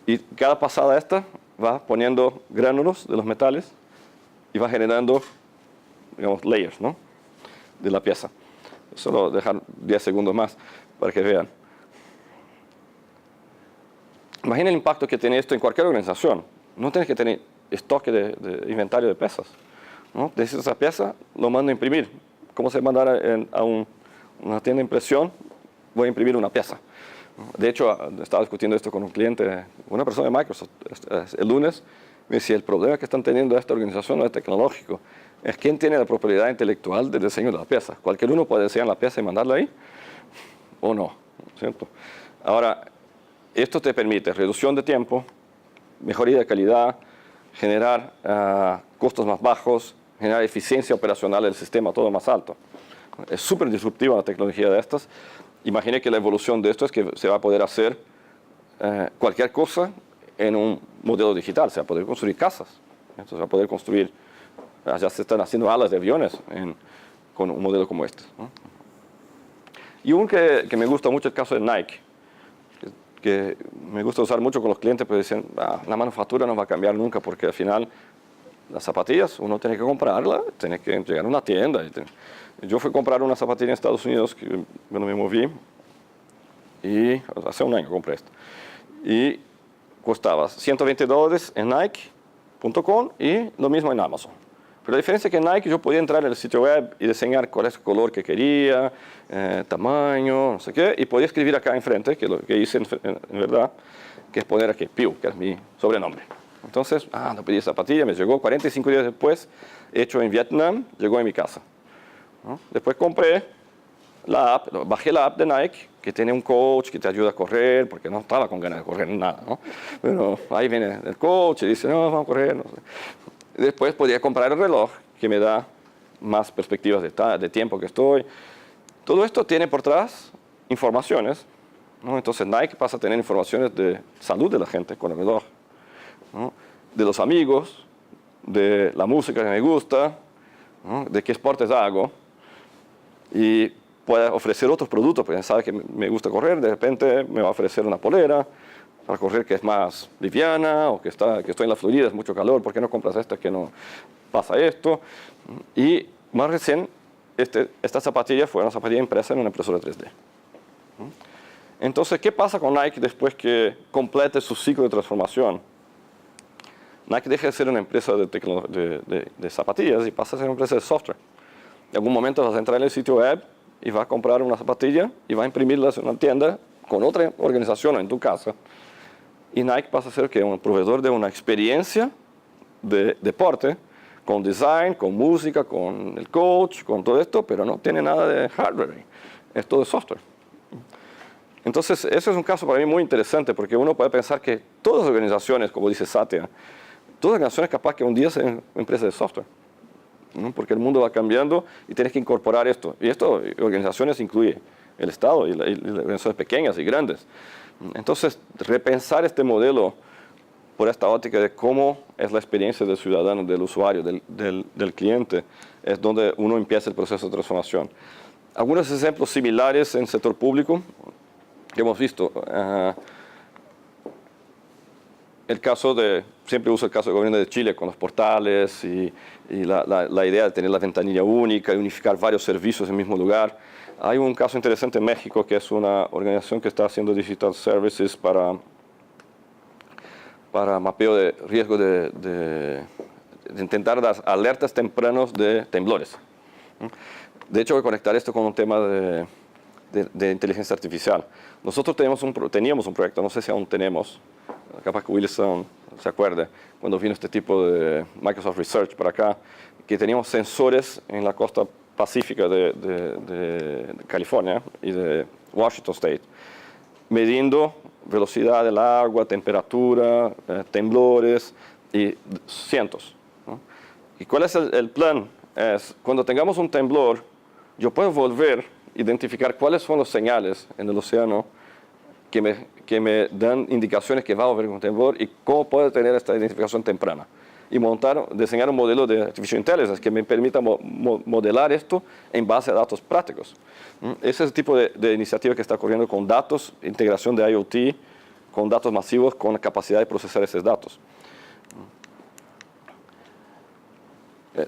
Y cada pasada esta va poniendo gránulos de los metales y va generando, digamos, layers, ¿no? De la pieza. Solo dejar 10 segundos más para que vean. Imagina el impacto que tiene esto en cualquier organización. No tienes que tener estoque de inventario de piezas, ¿no? Necesitas esa pieza, lo mando a imprimir. ¿Cómo se mandara a una tienda de impresión? Voy a imprimir una pieza. De hecho, estaba discutiendo esto con un cliente, una persona de Microsoft, el lunes. Me decía, el problema que están teniendo esta organización no es tecnológico, es quién tiene la propiedad intelectual del diseño de la pieza. Cualquier uno puede diseñar la pieza y mandarla ahí, o no, ¿cierto? Ahora, esto te permite reducción de tiempo, mejoría de calidad, generar costos más bajos, generar eficiencia operacional del sistema todo más alto. Es súper disruptiva la tecnología de estas. Imagine que la evolución de esto es que se va a poder hacer cualquier cosa en un modelo digital. Se va a poder construir casas, se va a poder construir, ya se están haciendo alas de aviones con un modelo como este, ¿no? Y un que me gusta mucho es el caso de Nike, que me gusta usar mucho con los clientes, pero dicen, la manufactura no va a cambiar nunca, porque al final las zapatillas uno tiene que comprarlas, tiene que llegar a una tienda. Yo fui a comprar una zapatilla en Estados Unidos, cuando me moví, y hace un año compré esto, y costaba $120 en Nike.com y lo mismo en Amazon. Pero la diferencia es que en Nike yo podía entrar en el sitio web y diseñar cuál es el color que quería, tamaño, no sé qué, y podía escribir acá enfrente, que es lo que hice en verdad, que es poner aquí Piu, que es mi sobrenombre. Entonces, no pedí zapatilla, me llegó 45 días después, hecho en Vietnam, llegó a mi casa, ¿no? Después compré la app, bajé la app de Nike, que tiene un coach que te ayuda a correr, porque no estaba con ganas de correr nada, ¿no? Pero ahí viene el coach y dice, no, vamos a correr, no sé. Después podía comprar el reloj, que me da más perspectivas de tiempo que estoy. Todo esto tiene por atrás informaciones, ¿no? Entonces Nike pasa a tener informaciones de salud de la gente con el reloj, ¿no? De los amigos, de la música que me gusta, ¿no? De qué deportes hago. Y puede ofrecer otros productos, porque sabe que me gusta correr, de repente me va a ofrecer una polera para correr que es más liviana, o que estoy en la Florida, es mucho calor, ¿por qué no compras esta que no pasa esto? Y más recién, esta zapatilla fue una zapatilla impresa en una impresora 3D. Entonces, ¿qué pasa con Nike después que complete su ciclo de transformación? Nike deja de ser una empresa de zapatillas y pasa a ser una empresa de software. En algún momento vas a entrar en el sitio web y vas a comprar una zapatilla y vas a imprimirla en una tienda con otra organización en tu casa. Y Nike pasa a ser que un proveedor de una experiencia de deporte con design, con música, con el coach, con todo esto, pero no tiene nada de hardware, es todo software. Entonces, ese es un caso para mí muy interesante, porque uno puede pensar que todas las organizaciones, como dice Satya, todas las organizaciones capaz que un día sean empresas de software, ¿no? Porque el mundo va cambiando y tienes que incorporar esto. Y esto, organizaciones incluye el Estado y las organizaciones pequeñas y grandes. Entonces, repensar este modelo por esta óptica de cómo es la experiencia del ciudadano, del usuario, del cliente, es donde uno empieza el proceso de transformación. Algunos ejemplos similares en el sector público que hemos visto. El caso siempre uso el caso del gobierno de Chile con los portales y la idea de tener la ventanilla única y unificar varios servicios en el mismo lugar. Hay un caso interesante en México que es una organización que está haciendo digital services para mapeo de riesgo de intentar dar alertas tempranos de temblores. De hecho, voy a conectar esto con un tema de inteligencia artificial. Nosotros teníamos un proyecto, no sé si aún tenemos, capaz que Wilson se acuerde, cuando vino este tipo de Microsoft Research para acá, que teníamos sensores en la costa pacífica de California y de Washington State, midiendo velocidad del agua, temperatura, temblores y cientos, ¿no? ¿Y cuál es el plan? Es cuando tengamos un temblor, yo puedo volver a identificar cuáles son las señales en el océano que me dan indicaciones que va a haber un temblor y cómo puedo tener esta identificación temprana. Y diseñar un modelo de Artificial Intelligence que me permita modelar esto en base a datos prácticos. Ese es el tipo de iniciativa que está ocurriendo con datos, integración de IoT, con datos masivos, con la capacidad de procesar esos datos.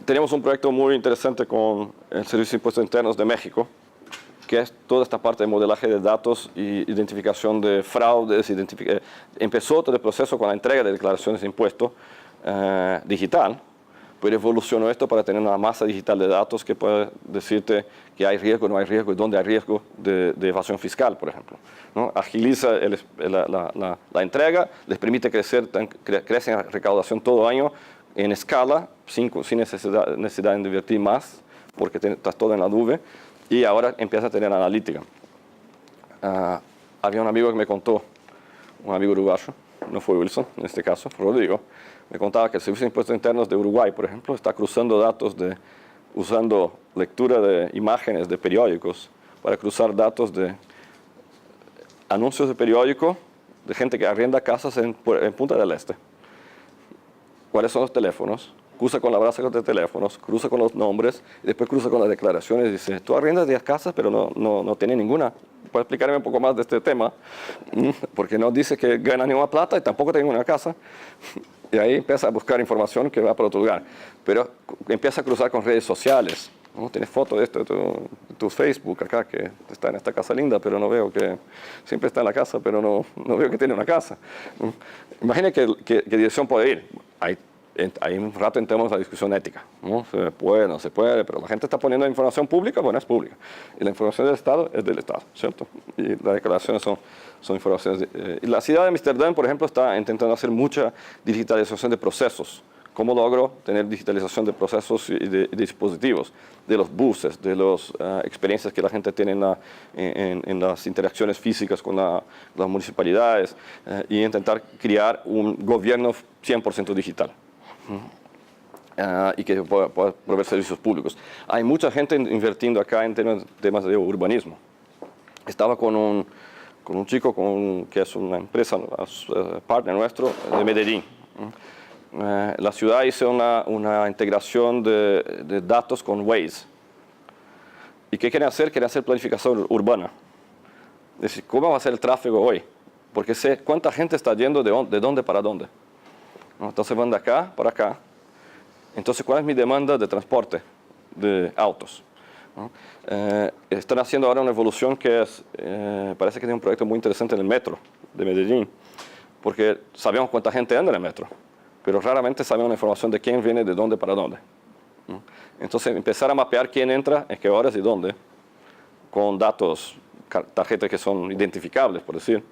Tenemos un proyecto muy interesante con el Servicio de Impuestos Internos de México, que es toda esta parte de modelaje de datos y identificación de fraudes. Empezó todo el proceso con la entrega de declaraciones de impuestos digital, pero evolucionó esto para tener una masa digital de datos que puede decirte que hay riesgo, no hay riesgo y dónde hay riesgo de evasión fiscal, por ejemplo, ¿no? Agiliza la entrega, les permite crece en recaudación todo año en escala, sin necesidad de invertir más, porque estás todo en la nube, y ahora empieza a tener analítica. Había un amigo que me contó, un amigo uruguayo, no fue Wilson en este caso, Rodrigo, me contaba que el Servicio de Impuestos Internos de Uruguay, por ejemplo, está cruzando datos usando lectura de imágenes de periódicos para cruzar datos de anuncios de periódico de gente que arrienda casas en Punta del Este. ¿Cuáles son los teléfonos? Cruza con la base de teléfonos, cruza con los nombres, y después cruza con las declaraciones y dice, tú arriendas 10 casas, pero no tiene ninguna. ¿Puedes explicarme un poco más de este tema? Porque no dice que gana ninguna plata y tampoco tiene una casa. Y ahí empieza a buscar información que va para otro lugar. Pero empieza a cruzar con redes sociales, ¿no? Tienes fotos de esto, de tu Facebook acá, que está en esta casa linda, pero no veo que... Siempre está en la casa, pero no veo que tiene una casa. Imagina qué dirección puede ir. Hay un rato entramos a la discusión ética, ¿no? Se puede, no se puede, pero la gente está poniendo información pública, bueno, es pública. Y la información del Estado es del Estado, ¿cierto? Y las declaraciones son informaciones. Y la ciudad de Ámsterdam, por ejemplo, está intentando hacer mucha digitalización de procesos. ¿Cómo logro tener digitalización de procesos y de dispositivos? De los buses, de las experiencias que la gente tiene en las interacciones físicas con las municipalidades y intentar crear un gobierno 100% digital. Y que pueda proveer servicios públicos. Hay mucha gente invirtiendo acá en temas de urbanismo. Estaba con un chico que es una empresa, partner nuestro, de Medellín. La ciudad hizo una integración de datos con Waze. ¿Y qué quieren hacer? Quieren hacer planificación urbana. Es decir, ¿cómo va a ser el tráfico hoy? Porque sé cuánta gente está yendo de dónde para dónde. Entonces van de acá para acá. Entonces, ¿cuál es mi demanda de transporte de autos? Están haciendo ahora una evolución que parece que tiene un proyecto muy interesante en el metro de Medellín, porque sabemos cuánta gente anda en el metro, pero raramente sabemos la información de quién viene de dónde para dónde. Entonces, empezar a mapear quién entra, en qué horas y dónde, con datos, tarjetas que son identificables, por decir,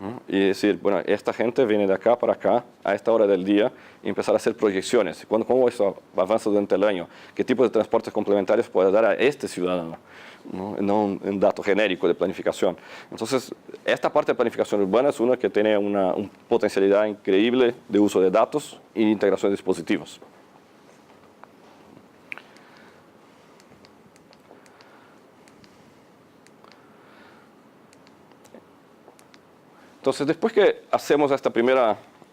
¿no? Y decir, bueno, esta gente viene de acá para acá a esta hora del día y empezar a hacer proyecciones. ¿Cómo eso avanza durante el año? ¿Qué tipo de transportes complementarios puede dar a este ciudadano? No un dato genérico de planificación. Entonces, esta parte de planificación urbana es una que tiene una potencialidad increíble de uso de datos e integración de dispositivos. Entonces, después que hacemos este primer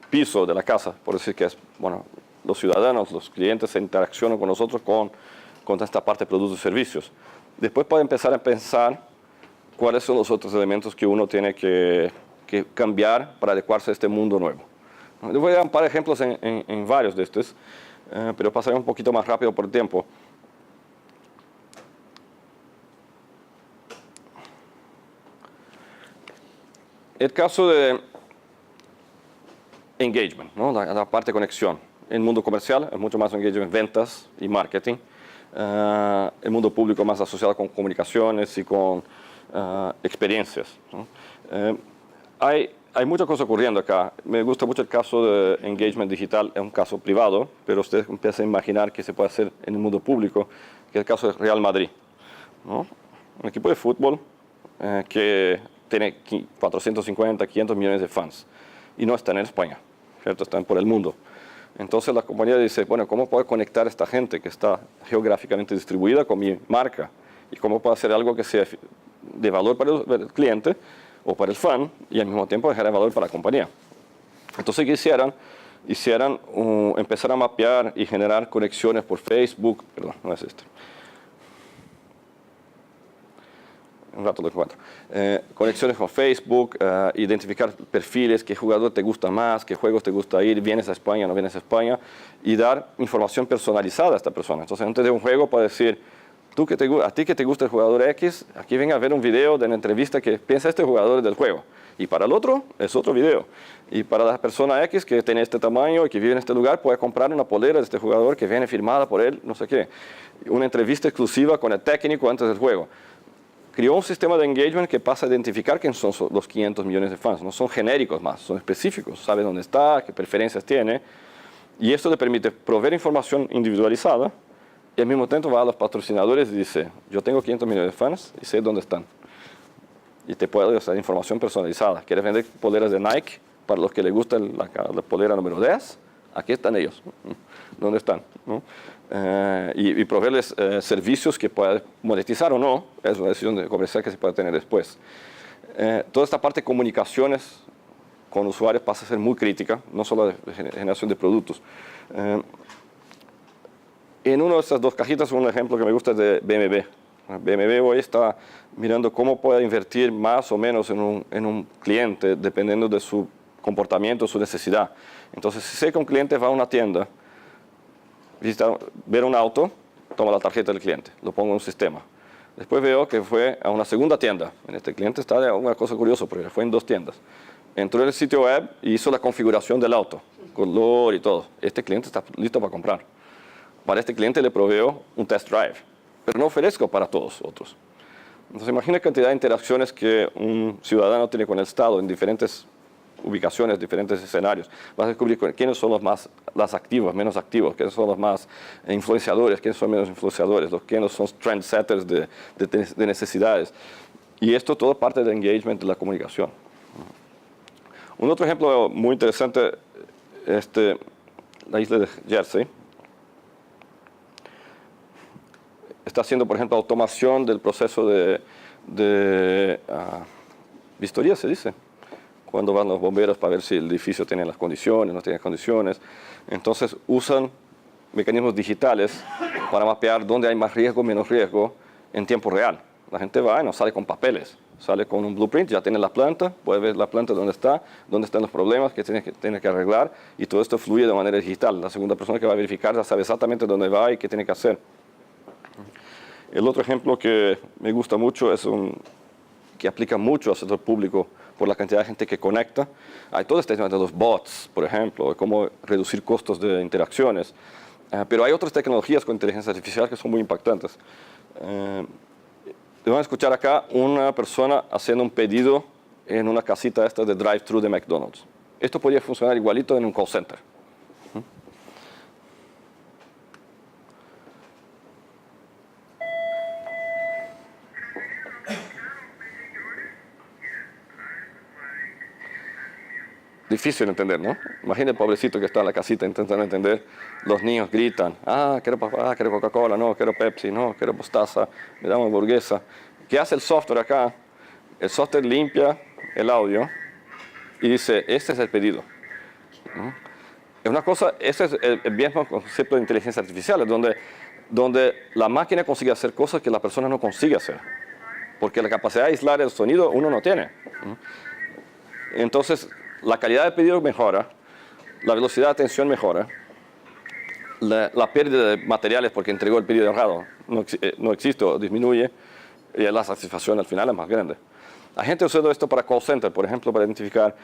piso de la casa, por decir que es, bueno, los ciudadanos, los clientes se interaccionan con nosotros con esta parte de productos y servicios. Después puede empezar a pensar cuáles son los otros elementos que uno tiene que cambiar para adecuarse a este mundo nuevo. Les voy a dar un par de ejemplos en varios de estos, pero pasaré un poquito más rápido por el tiempo. El caso de engagement, ¿no? la parte de conexión. En el mundo comercial es mucho más engagement, ventas y marketing. El mundo público más asociado con comunicaciones y con experiencias, ¿no? Hay muchas cosas ocurriendo acá. Me gusta mucho el caso de engagement digital, es un caso privado, pero ustedes empiezan a imaginar que se puede hacer en el mundo público, que es el caso de Real Madrid, ¿no? Un equipo de fútbol que tiene 450, 500 millones de fans y no están en España, ¿cierto? Están por el mundo. Entonces la compañía dice, bueno, ¿cómo puedo conectar a esta gente que está geográficamente distribuida con mi marca? ¿Y cómo puedo hacer algo que sea de valor para el cliente o para el fan y al mismo tiempo generar valor para la compañía? Entonces, ¿qué hicieran? Empezar a mapear y generar conexiones por Facebook, perdón, no es esto. Un rato lo encuentro. Conexiones con Facebook, identificar perfiles, qué jugador te gusta más, qué juegos te gusta ir, vienes a España, no vienes a España, y dar información personalizada a esta persona. Entonces, antes de un juego puede decir, a ti que te gusta el jugador X, aquí venga a ver un video de una entrevista que piensa este jugador del juego. Y para el otro es otro video. Y para la persona X que tiene este tamaño y que vive en este lugar, puede comprar una polera de este jugador que viene firmada por él, no sé qué. Una entrevista exclusiva con el técnico antes del juego. Creó un sistema de engagement que pasa a identificar quiénes son los 500 millones de fans. No son genéricos más, son específicos. Sabe dónde está, qué preferencias tiene. Y esto le permite proveer información individualizada y al mismo tiempo va a los patrocinadores y dice, yo tengo 500 millones de fans y sé dónde están. Y te puedo dar información personalizada. ¿Quieres vender poleras de Nike para los que les gusta la polera número 10? Aquí están ellos. ¿Dónde están? ¿No? Y proveerles servicios que puedan monetizar o no, es una decisión comercial que se puede tener después. Toda esta parte de comunicaciones con usuarios pasa a ser muy crítica, no solo de generación de productos. En una de estas dos cajitas, un ejemplo que me gusta es de BMW. BMW hoy está mirando cómo puede invertir más o menos en un cliente dependiendo de su comportamiento, su necesidad. Entonces, si sé que un cliente va a una tienda, ver un auto, toma la tarjeta del cliente, lo pongo en un sistema. Después veo que fue a una segunda tienda. En este cliente está de una cosa curiosa, porque fue en dos tiendas. Entró en el sitio web y hizo la configuración del auto, color y todo. Este cliente está listo para comprar. Para este cliente le proveo un test drive, pero no ofrezco para todos otros. Entonces imagina la cantidad de interacciones que un ciudadano tiene con el Estado en diferentes ubicaciones, diferentes escenarios. Vas a descubrir quiénes son las activos, menos activos, quiénes son los más influenciadores, quiénes son menos influenciadores, quiénes son trendsetters de necesidades. Y esto todo parte del engagement de la comunicación. Un otro ejemplo muy interesante es la isla de Jersey. Está haciendo, por ejemplo, automación del proceso de vistoría, se dice. Cuando van los bomberos para ver si el edificio tiene las condiciones, no tiene condiciones. Entonces usan mecanismos digitales para mapear dónde hay más riesgo, menos riesgo en tiempo real. La gente va y no sale con papeles, sale con un blueprint, ya tiene la planta, puede ver la planta dónde están los problemas que tiene que arreglar y todo esto fluye de manera digital. La segunda persona que va a verificar ya sabe exactamente dónde va y qué tiene que hacer. El otro ejemplo que me gusta mucho es que aplica mucho al sector público por la cantidad de gente que conecta. Hay todo este tema de los bots, por ejemplo, de cómo reducir costos de interacciones. Pero hay otras tecnologías con inteligencia artificial que son muy impactantes. Van a escuchar acá una persona haciendo un pedido en una casita esta de drive-thru de McDonald's. Esto podría funcionar igualito en un call center. Difícil de entender, ¿no? Imagina el pobrecito que está en la casita intentando entender. Los niños gritan, quiero papá, quiero Coca-Cola, no, quiero Pepsi, no, quiero mostaza, me da una hamburguesa. ¿Qué hace el software acá? El software limpia el audio y dice, este es el pedido. Es una cosa, ese es el mismo concepto de inteligencia artificial, donde la máquina consigue hacer cosas que la persona no consigue hacer. Porque la capacidad de aislar el sonido uno no tiene. Entonces, la calidad de pedido mejora, la velocidad de atención mejora, la pérdida de materiales porque entregó el pedido errado no existe o disminuye, y la satisfacción al final es más grande. La gente usa esto para call center, por ejemplo, para identificar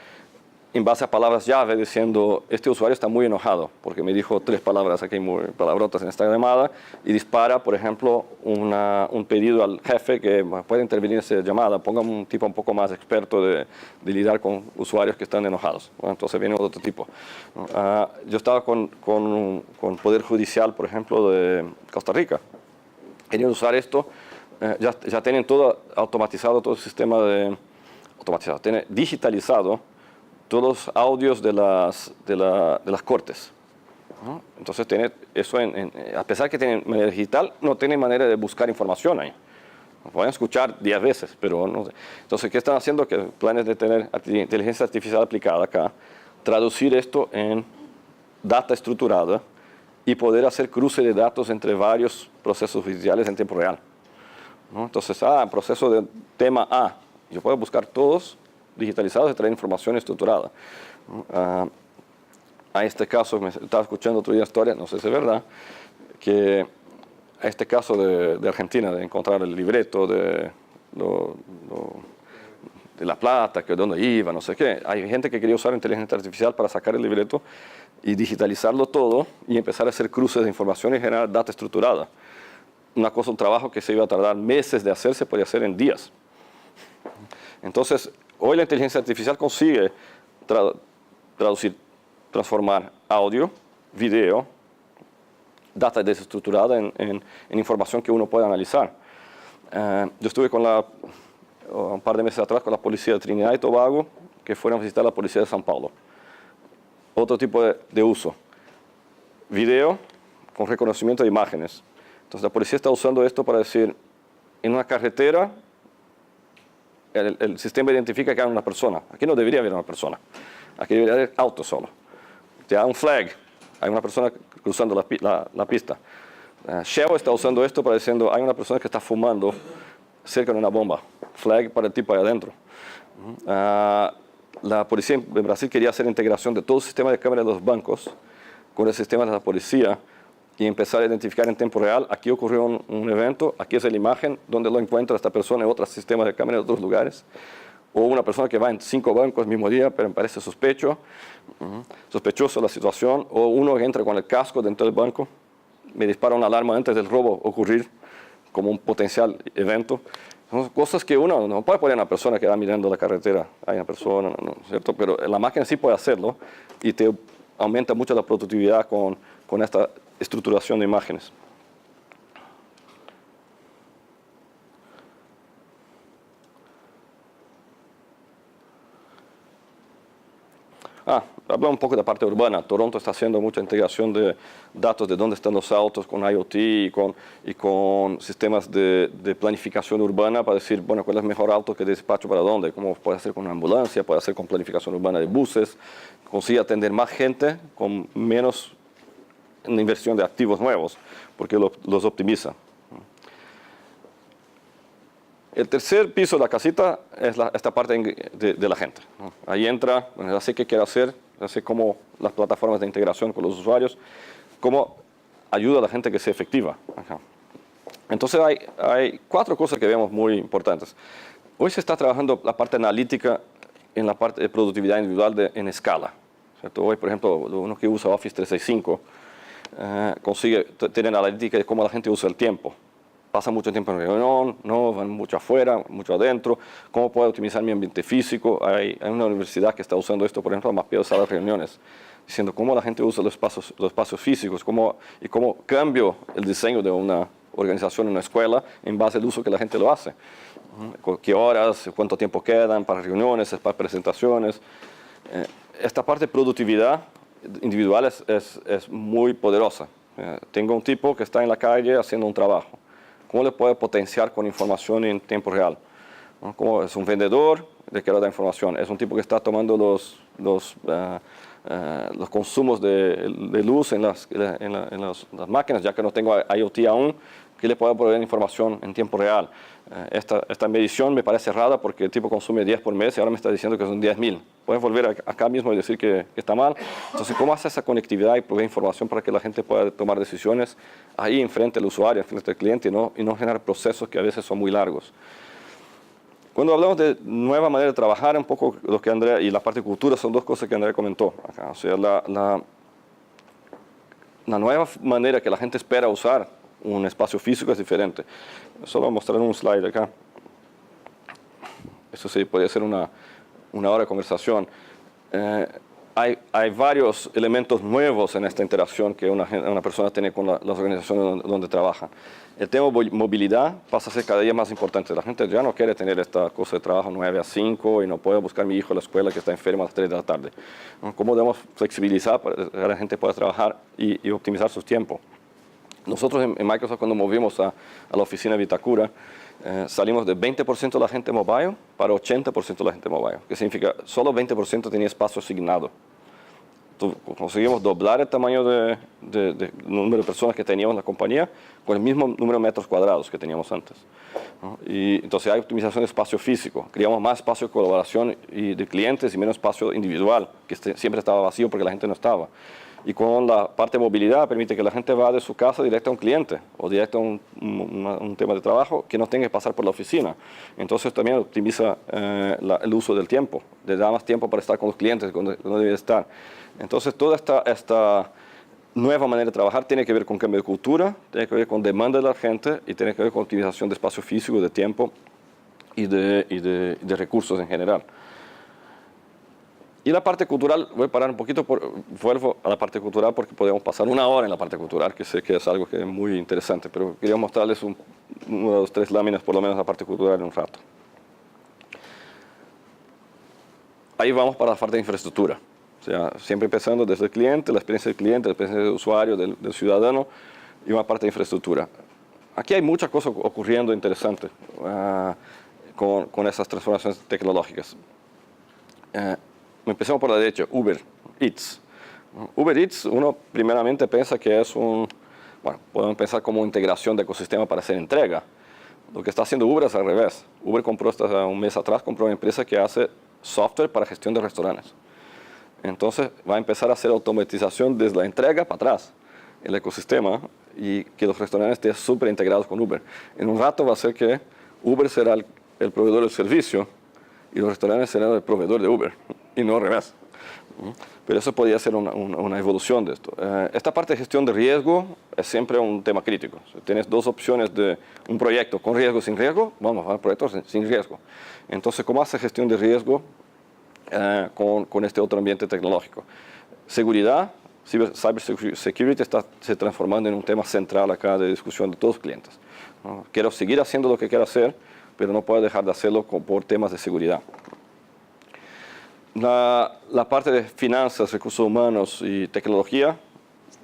en base a palabras llave diciendo, este usuario está muy enojado porque me dijo 3 palabras aquí, muy palabrotas en esta llamada, y dispara, por ejemplo, un pedido al jefe que puede intervenir en esa llamada, ponga un tipo un poco más experto de lidiar con usuarios que están enojados. Bueno, entonces viene otro tipo. Yo estaba con Poder Judicial, por ejemplo, de Costa Rica. Querían usar esto, ya tienen todo automatizado, todo el sistema automatizado, tiene digitalizado todos los audios de las cortes. ¿No? Entonces, tiene eso a pesar que tienen manera digital, no tienen manera de buscar información ahí. Pueden escuchar 10 veces, pero no sé. Entonces, ¿qué están haciendo? Que planes de tener inteligencia artificial aplicada acá, traducir esto en data estructurada y poder hacer cruce de datos entre varios procesos judiciales en tiempo real. ¿No? Entonces, proceso de tema A, yo puedo buscar todos digitalizados y traer información estructurada. A este caso, me estaba escuchando otro día historia, no sé si es verdad, que a este caso de Argentina, de encontrar el libreto de La Plata, que dónde iba, no sé qué. Hay gente que quería usar inteligencia artificial para sacar el libreto y digitalizarlo todo y empezar a hacer cruces de información y generar data estructurada. Un trabajo que se iba a tardar meses de hacer, se podía hacer en días. Entonces, hoy la inteligencia artificial consigue transformar audio, video, data desestructurada en información que uno puede analizar. Yo estuve un par de meses atrás con la policía de Trinidad y Tobago, que fueron a visitar la policía de São Paulo. Otro tipo de uso. Video con reconocimiento de imágenes. Entonces la policía está usando esto para decir, en una carretera, el sistema identifica que hay una persona. Aquí no debería haber una persona. Aquí debería haber auto solo. Te da un flag. Hay una persona cruzando la pista. Shell está usando esto para diciendo, hay una persona que está fumando cerca de una bomba. Flag para el tipo ahí adentro. La policía en Brasil quería hacer integración de todo el sistema de cámaras de los bancos con el sistema de la policía y empezar a identificar en tiempo real, aquí ocurrió un evento, aquí es la imagen, donde lo encuentra esta persona en otros sistemas de cámara de otros lugares, o una persona que va en 5 bancos el mismo día, pero me parece sospechoso la situación, o uno que entra con el casco dentro del banco, me dispara una alarma antes del robo ocurrir, como un potencial evento. Son cosas que uno no puede poner a una persona que va mirando la carretera, hay una persona, ¿no? ¿Cierto? Pero la máquina sí puede hacerlo y te aumenta mucho la productividad con esta estructuración de imágenes. Habla un poco de la parte urbana. Toronto está haciendo mucha integración de datos de dónde están los autos con IoT y con sistemas de planificación urbana para decir, bueno, cuál es el mejor auto que despacho para dónde, cómo puede hacer con una ambulancia, puede hacer con planificación urbana de buses, consigue atender más gente con menos inversión de activos nuevos, porque los optimiza. El tercer piso de la casita es esta parte de la gente, ¿no? Ahí entra, bueno, ya sé qué quiere hacer, ya sé cómo las plataformas de integración con los usuarios, cómo ayuda a la gente que sea efectiva. Ajá. Entonces hay 4 cosas que vemos muy importantes. Hoy se está trabajando la parte analítica en la parte de productividad individual en escala, ¿cierto? Hoy, por ejemplo, uno que usa Office 365 consigue tener analítica de cómo la gente usa el tiempo. pasan mucho tiempo en reunión, no van mucho afuera, mucho adentro, cómo puedo optimizar mi ambiente físico. Hay una universidad que está usando esto, por ejemplo, mapeado de salas de reuniones, diciendo cómo la gente usa los espacios físicos y cómo cambio el diseño de una organización en una escuela en base al uso que la gente lo hace. ¿Qué horas, cuánto tiempo quedan para reuniones, para presentaciones? Esta parte de productividad individual es muy poderosa. Tengo un tipo que está en la calle haciendo un trabajo. ¿Cómo le puedo potenciar con información en tiempo real? Como es un vendedor, le quiero dar información. Es un tipo que está tomando los consumos de luz en las máquinas, ya que no tengo IoT aún, que le puedo proveer información en tiempo real. Esta medición me parece rara porque el tipo consume 10 por mes y ahora me está diciendo que son 10.000. Puedes volver acá mismo y decir que está mal. Entonces, ¿cómo hace esa conectividad y provee información para que la gente pueda tomar decisiones ahí enfrente del usuario, enfrente del cliente y no generar procesos que a veces son muy largos? Cuando hablamos de nueva manera de trabajar, un poco lo que Andrea y la parte de cultura son dos cosas que Andrea comentó acá. O sea, la nueva manera que la gente espera usar un espacio físico es diferente. Solo voy a mostrar un slide acá. Eso sí, podría ser una hora de conversación. Hay varios elementos nuevos en esta interacción que una persona tiene con las organizaciones donde trabaja. El tema de movilidad pasa a ser cada día más importante. La gente ya no quiere tener esta cosa de trabajo 9 a 5 y no puedo buscar a mi hijo a la escuela que está enfermo a las 3 de la tarde. ¿Cómo debemos flexibilizar para que la gente pueda trabajar y optimizar su tiempo? Nosotros en Microsoft, cuando movimos a la oficina de Vitacura, salimos de 20% de la gente mobile para 80% de la gente mobile, que significa solo 20% tenía espacio asignado. Conseguimos doblar el tamaño de número de personas que teníamos en la compañía con el mismo número de metros cuadrados que teníamos antes, ¿no? Y entonces hay optimización de espacio físico, creamos más espacio de colaboración y de clientes y menos espacio individual, que siempre estaba vacío porque la gente no estaba. Y con la parte de movilidad permite que la gente va de su casa directo a un cliente o directo a un tema de trabajo que no tenga que pasar por la oficina. Entonces también optimiza el uso del tiempo, le da más tiempo para estar con los clientes donde debe estar. Entonces toda esta nueva manera de trabajar tiene que ver con cambio de cultura, tiene que ver con demanda de la gente y tiene que ver con optimización de espacio físico, de tiempo y de recursos en general. Y la parte cultural, voy a parar un poquito, vuelvo a la parte cultural porque podemos pasar una hora en la parte cultural, que sé que es algo que es muy interesante, pero quería mostrarles una, dos, tres láminas, por lo menos la parte cultural en un rato. Ahí vamos para la parte de infraestructura. O sea, siempre empezando desde el cliente, la experiencia del cliente, la experiencia del usuario, del ciudadano, y una parte de infraestructura. Aquí hay muchas cosas ocurriendo interesantes con esas transformaciones tecnológicas. Empecemos por la derecha, Uber Eats. Uber Eats, uno primeramente piensa que es podemos pensar como integración de ecosistema para hacer entrega. Lo que está haciendo Uber es al revés. Uber compró un mes atrás, compró una empresa que hace software para gestión de restaurantes. Entonces va a empezar a hacer automatización desde la entrega para atrás, el ecosistema, y que los restaurantes estén súper integrados con Uber. En un rato va a ser que Uber será el proveedor del servicio y los restaurantes serán el proveedor de Uber, y no al revés. Pero eso podría ser una evolución de esto. Esta parte de gestión de riesgo es siempre un tema crítico. Si tienes dos opciones de un proyecto con riesgo, sin riesgo, vamos a proyectos sin riesgo. Entonces, ¿cómo hace gestión de riesgo con este otro ambiente tecnológico? Seguridad, cybersecurity está se transformando en un tema central acá de discusión de todos los clientes, ¿no? Quiero seguir haciendo lo que quiero hacer, pero no puedo dejar de hacerlo por temas de seguridad. La parte de finanzas, recursos humanos y tecnología,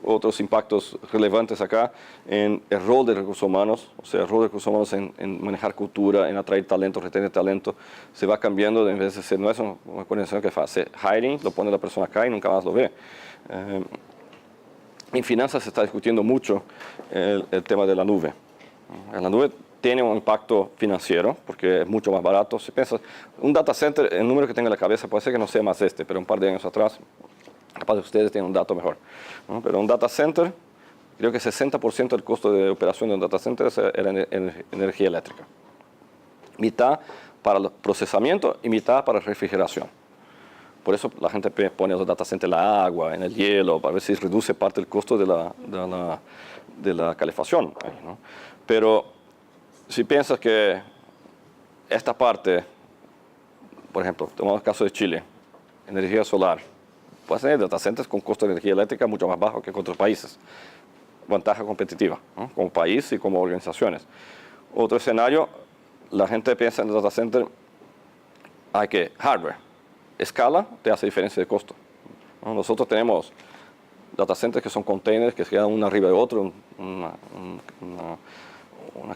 otros impactos relevantes acá en el rol de recursos humanos, o sea, el rol de recursos humanos en manejar cultura, en atraer talento, retener talento, se va cambiando, en vez de ser, no es una organización que hace hiring, lo pone la persona acá y nunca más lo ve. En finanzas se está discutiendo mucho el tema de la nube. En la nube tiene un impacto financiero porque es mucho más barato. Si piensas, un data center, el número que tenga en la cabeza puede ser que no sea más pero un par de años atrás, capaz de ustedes tienen un dato mejor, ¿no? Pero un data center, creo que 60% del costo de operación de un data center era energía eléctrica. Mitad para el procesamiento y mitad para refrigeración. Por eso la gente pone los data centers en la agua, en el hielo, para ver si reduce parte del costo de la calefacción, ¿no? Pero si piensas que esta parte, por ejemplo, tomamos el caso de Chile, energía solar, puedes tener data centers con costo de energía eléctrica mucho más bajo que en otros países. Ventaja competitiva, ¿no? Como país y como organizaciones. Otro escenario, la gente piensa en el data center, hay que hardware. Escala te hace diferencia de costo, ¿no? Nosotros tenemos data centers que son containers que se quedan uno arriba de otro, una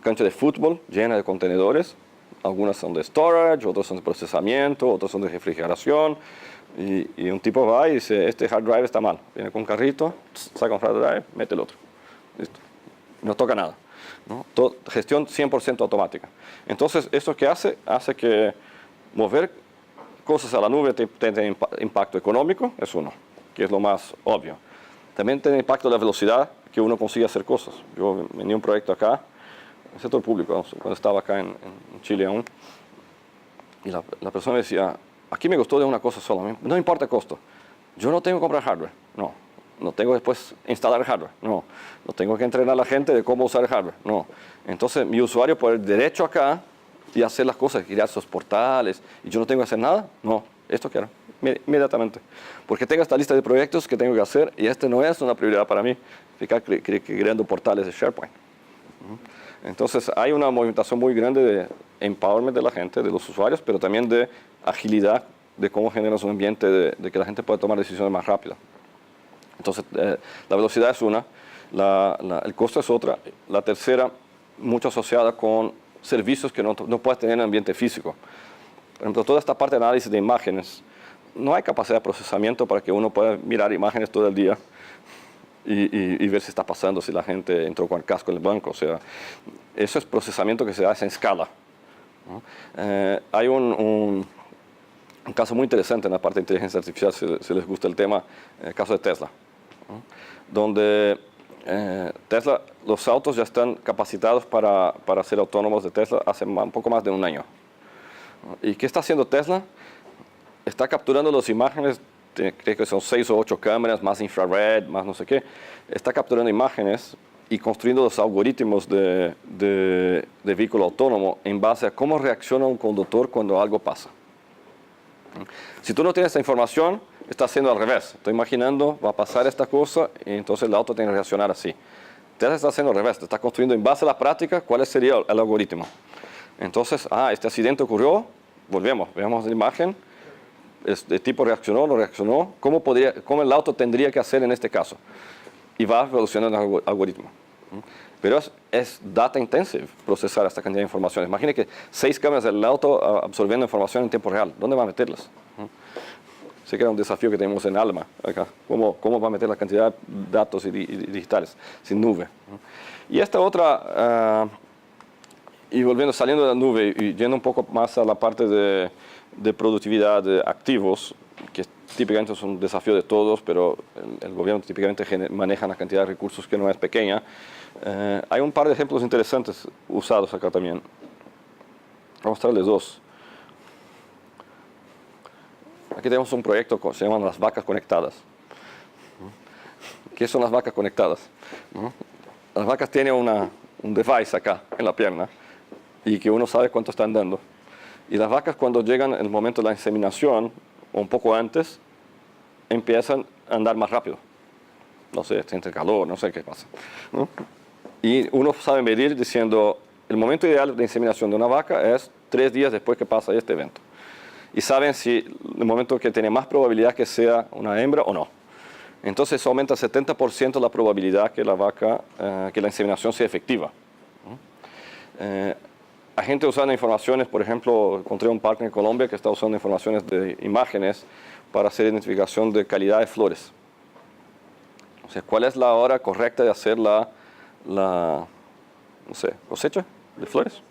cancha de fútbol llena de contenedores. Algunas son de storage, otros son de procesamiento, otros son de refrigeración. Y un tipo va y dice, este hard drive está mal. Viene con un carrito, saca un hard drive, mete el otro. Listo. No toca nada, ¿no? Gestión 100% automática. Entonces, ¿esto qué hace? Hace que mover cosas a la nube tenga impacto económico, es uno, que es lo más obvio. También tiene impacto la velocidad que uno consigue hacer cosas. Yo venía un proyecto acá, en el sector público, cuando estaba acá en Chile aún, y la persona decía, aquí me gustó de una cosa sola, no importa el costo. Yo no tengo que comprar hardware, no tengo después instalar hardware, no tengo que entrenar a la gente de cómo usar el hardware, no. Entonces mi usuario puede ir derecho acá y hacer las cosas, crear esos portales, y yo no tengo que hacer nada, no, esto quiero, inmediatamente. Porque tengo esta lista de proyectos que tengo que hacer y este no es una prioridad para mí, ficar creando portales de SharePoint. Entonces hay una movimentación muy grande de empowerment de la gente, de los usuarios, pero también de agilidad, de cómo generas un ambiente de que la gente pueda tomar decisiones más rápidas. Entonces la velocidad es una, el costo es otra, la tercera, mucho asociada con servicios que no puedes tener en el ambiente físico. Por ejemplo, toda esta parte de análisis de imágenes, no hay capacidad de procesamiento para que uno pueda mirar imágenes todo el día y ver si está pasando, si la gente entró con el casco en el banco. O sea, eso es procesamiento que se hace en escala, ¿no? Hay un caso muy interesante en la parte de inteligencia artificial, si les gusta el tema, el caso de Tesla, ¿no? Donde Tesla, los autos ya están capacitados para ser autónomos de Tesla hace un poco más de un año. ¿Y qué está haciendo Tesla? Está capturando las imágenes, creo que son 6 o 8 cámaras, más infrared, más no sé qué. Está capturando imágenes y construyendo los algoritmos de vehículo autónomo en base a cómo reacciona un conductor cuando algo pasa. Si tú no tienes esta información, está haciendo al revés. Estoy imaginando, va a pasar esta cosa y entonces el auto tiene que reaccionar así. Tesla está haciendo al revés, te está construyendo en base a la práctica cuál sería el algoritmo. Entonces, este accidente ocurrió, volvemos, veamos la imagen, el tipo reaccionó, no reaccionó, ¿cómo el auto tendría que hacer en este caso? Y va evolucionando el algoritmo. Pero es data intensive procesar esta cantidad de información. Imagine que 6 cámaras del auto absorbiendo información en tiempo real. ¿Dónde va a meterlas? Sé que era un desafío que tenemos en Alma acá. ¿Cómo va a meter la cantidad de datos y digitales sin nube? Y esta otra, y saliendo de la nube y yendo un poco más a la parte de productividad de activos, que típicamente es un desafío de todos, pero el gobierno típicamente maneja una cantidad de recursos que no es pequeña. Hay un par de ejemplos interesantes usados acá también. Voy a mostrarles dos. Aquí tenemos un proyecto que se llama las vacas conectadas. ¿Qué son las vacas conectadas? Las vacas tienen un device acá en la pierna y que uno sabe cuánto están dando. Y las vacas, cuando llegan en el momento de la inseminación, o un poco antes, empiezan a andar más rápido. No sé, siente calor, no sé qué pasa, ¿no? Y uno sabe medir diciendo, el momento ideal de inseminación de una vaca es 3 días después que pasa este evento. Y saben si el momento que tiene más probabilidad que sea una hembra o no. Entonces eso aumenta 70% la probabilidad que que la inseminación sea efectiva. Hay gente usando informaciones, por ejemplo, encontré un parque en Colombia que está usando informaciones de imágenes para hacer identificación de calidad de flores. O sea, ¿cuál es la hora correcta de hacer no sé, cosecha de flores?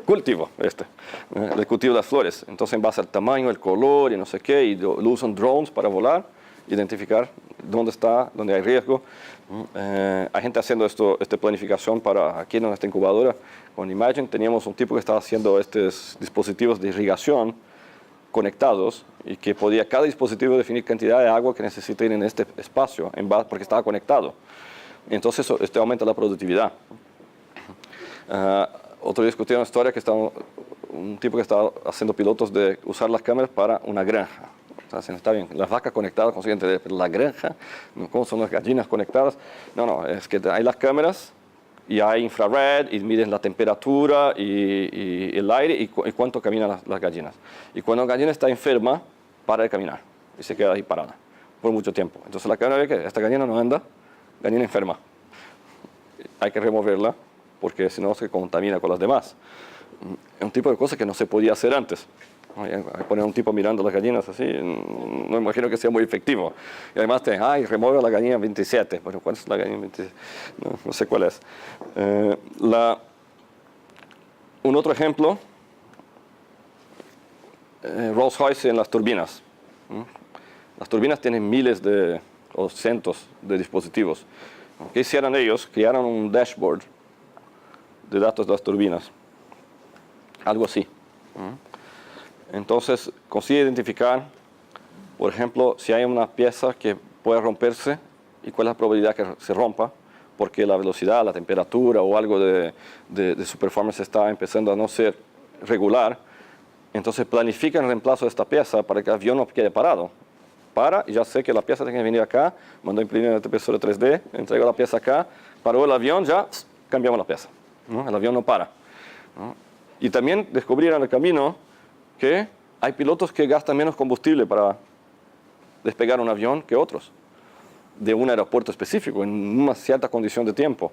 Cultivo, el cultivo de las flores. Entonces, en base al tamaño, el color y no sé qué, y lo usan drones para volar, identificar dónde hay riesgo. Hay gente haciendo esta planificación para aquí en nuestra incubadora. Con Imagine teníamos un tipo que estaba haciendo estos dispositivos de irrigación conectados y que podía cada dispositivo definir cantidad de agua que necesita ir en este espacio porque estaba conectado. Entonces esto aumenta la productividad. Otro día discutí una historia que un tipo que estaba haciendo pilotos de usar las cámaras para una granja. O sea, está bien, las vacas conectadas consiguen entender, pero la granja, ¿cómo son las gallinas conectadas? No, es que hay las cámaras y hay infrared y miden la temperatura y el aire y cuánto caminan las gallinas. Y cuando la gallina está enferma, para de caminar y se queda ahí parada por mucho tiempo. Entonces la cámara ve que esta gallina no anda, gallina enferma. Hay que removerla porque si no se contamina con las demás. Es un tipo de cosas que no se podía hacer antes. Poner un tipo mirando las gallinas así, no imagino que sea muy efectivo. Y además remueve la gallina 27. Bueno, ¿cuál es la gallina 27? No sé cuál es. Un otro ejemplo, Rolls-Royce en las turbinas. Las turbinas tienen miles o cientos de dispositivos. ¿Qué hicieron ellos? Crearon un dashboard de datos de las turbinas. Algo así. Entonces, consigue identificar, por ejemplo, si hay una pieza que puede romperse y cuál es la probabilidad que se rompa, porque la velocidad, la temperatura o algo de su performance está empezando a no ser regular. Entonces, planifican el reemplazo de esta pieza para que el avión no quede parado. Y ya sé que la pieza tiene que venir acá, mando a imprimir en la impresora 3D, entrego la pieza acá, paró el avión, ya cambiamos la pieza. ¿No? El avión no para. ¿No? Y también descubrieron en el camino que hay pilotos que gastan menos combustible para despegar un avión que otros, de un aeropuerto específico, en una cierta condición de tiempo.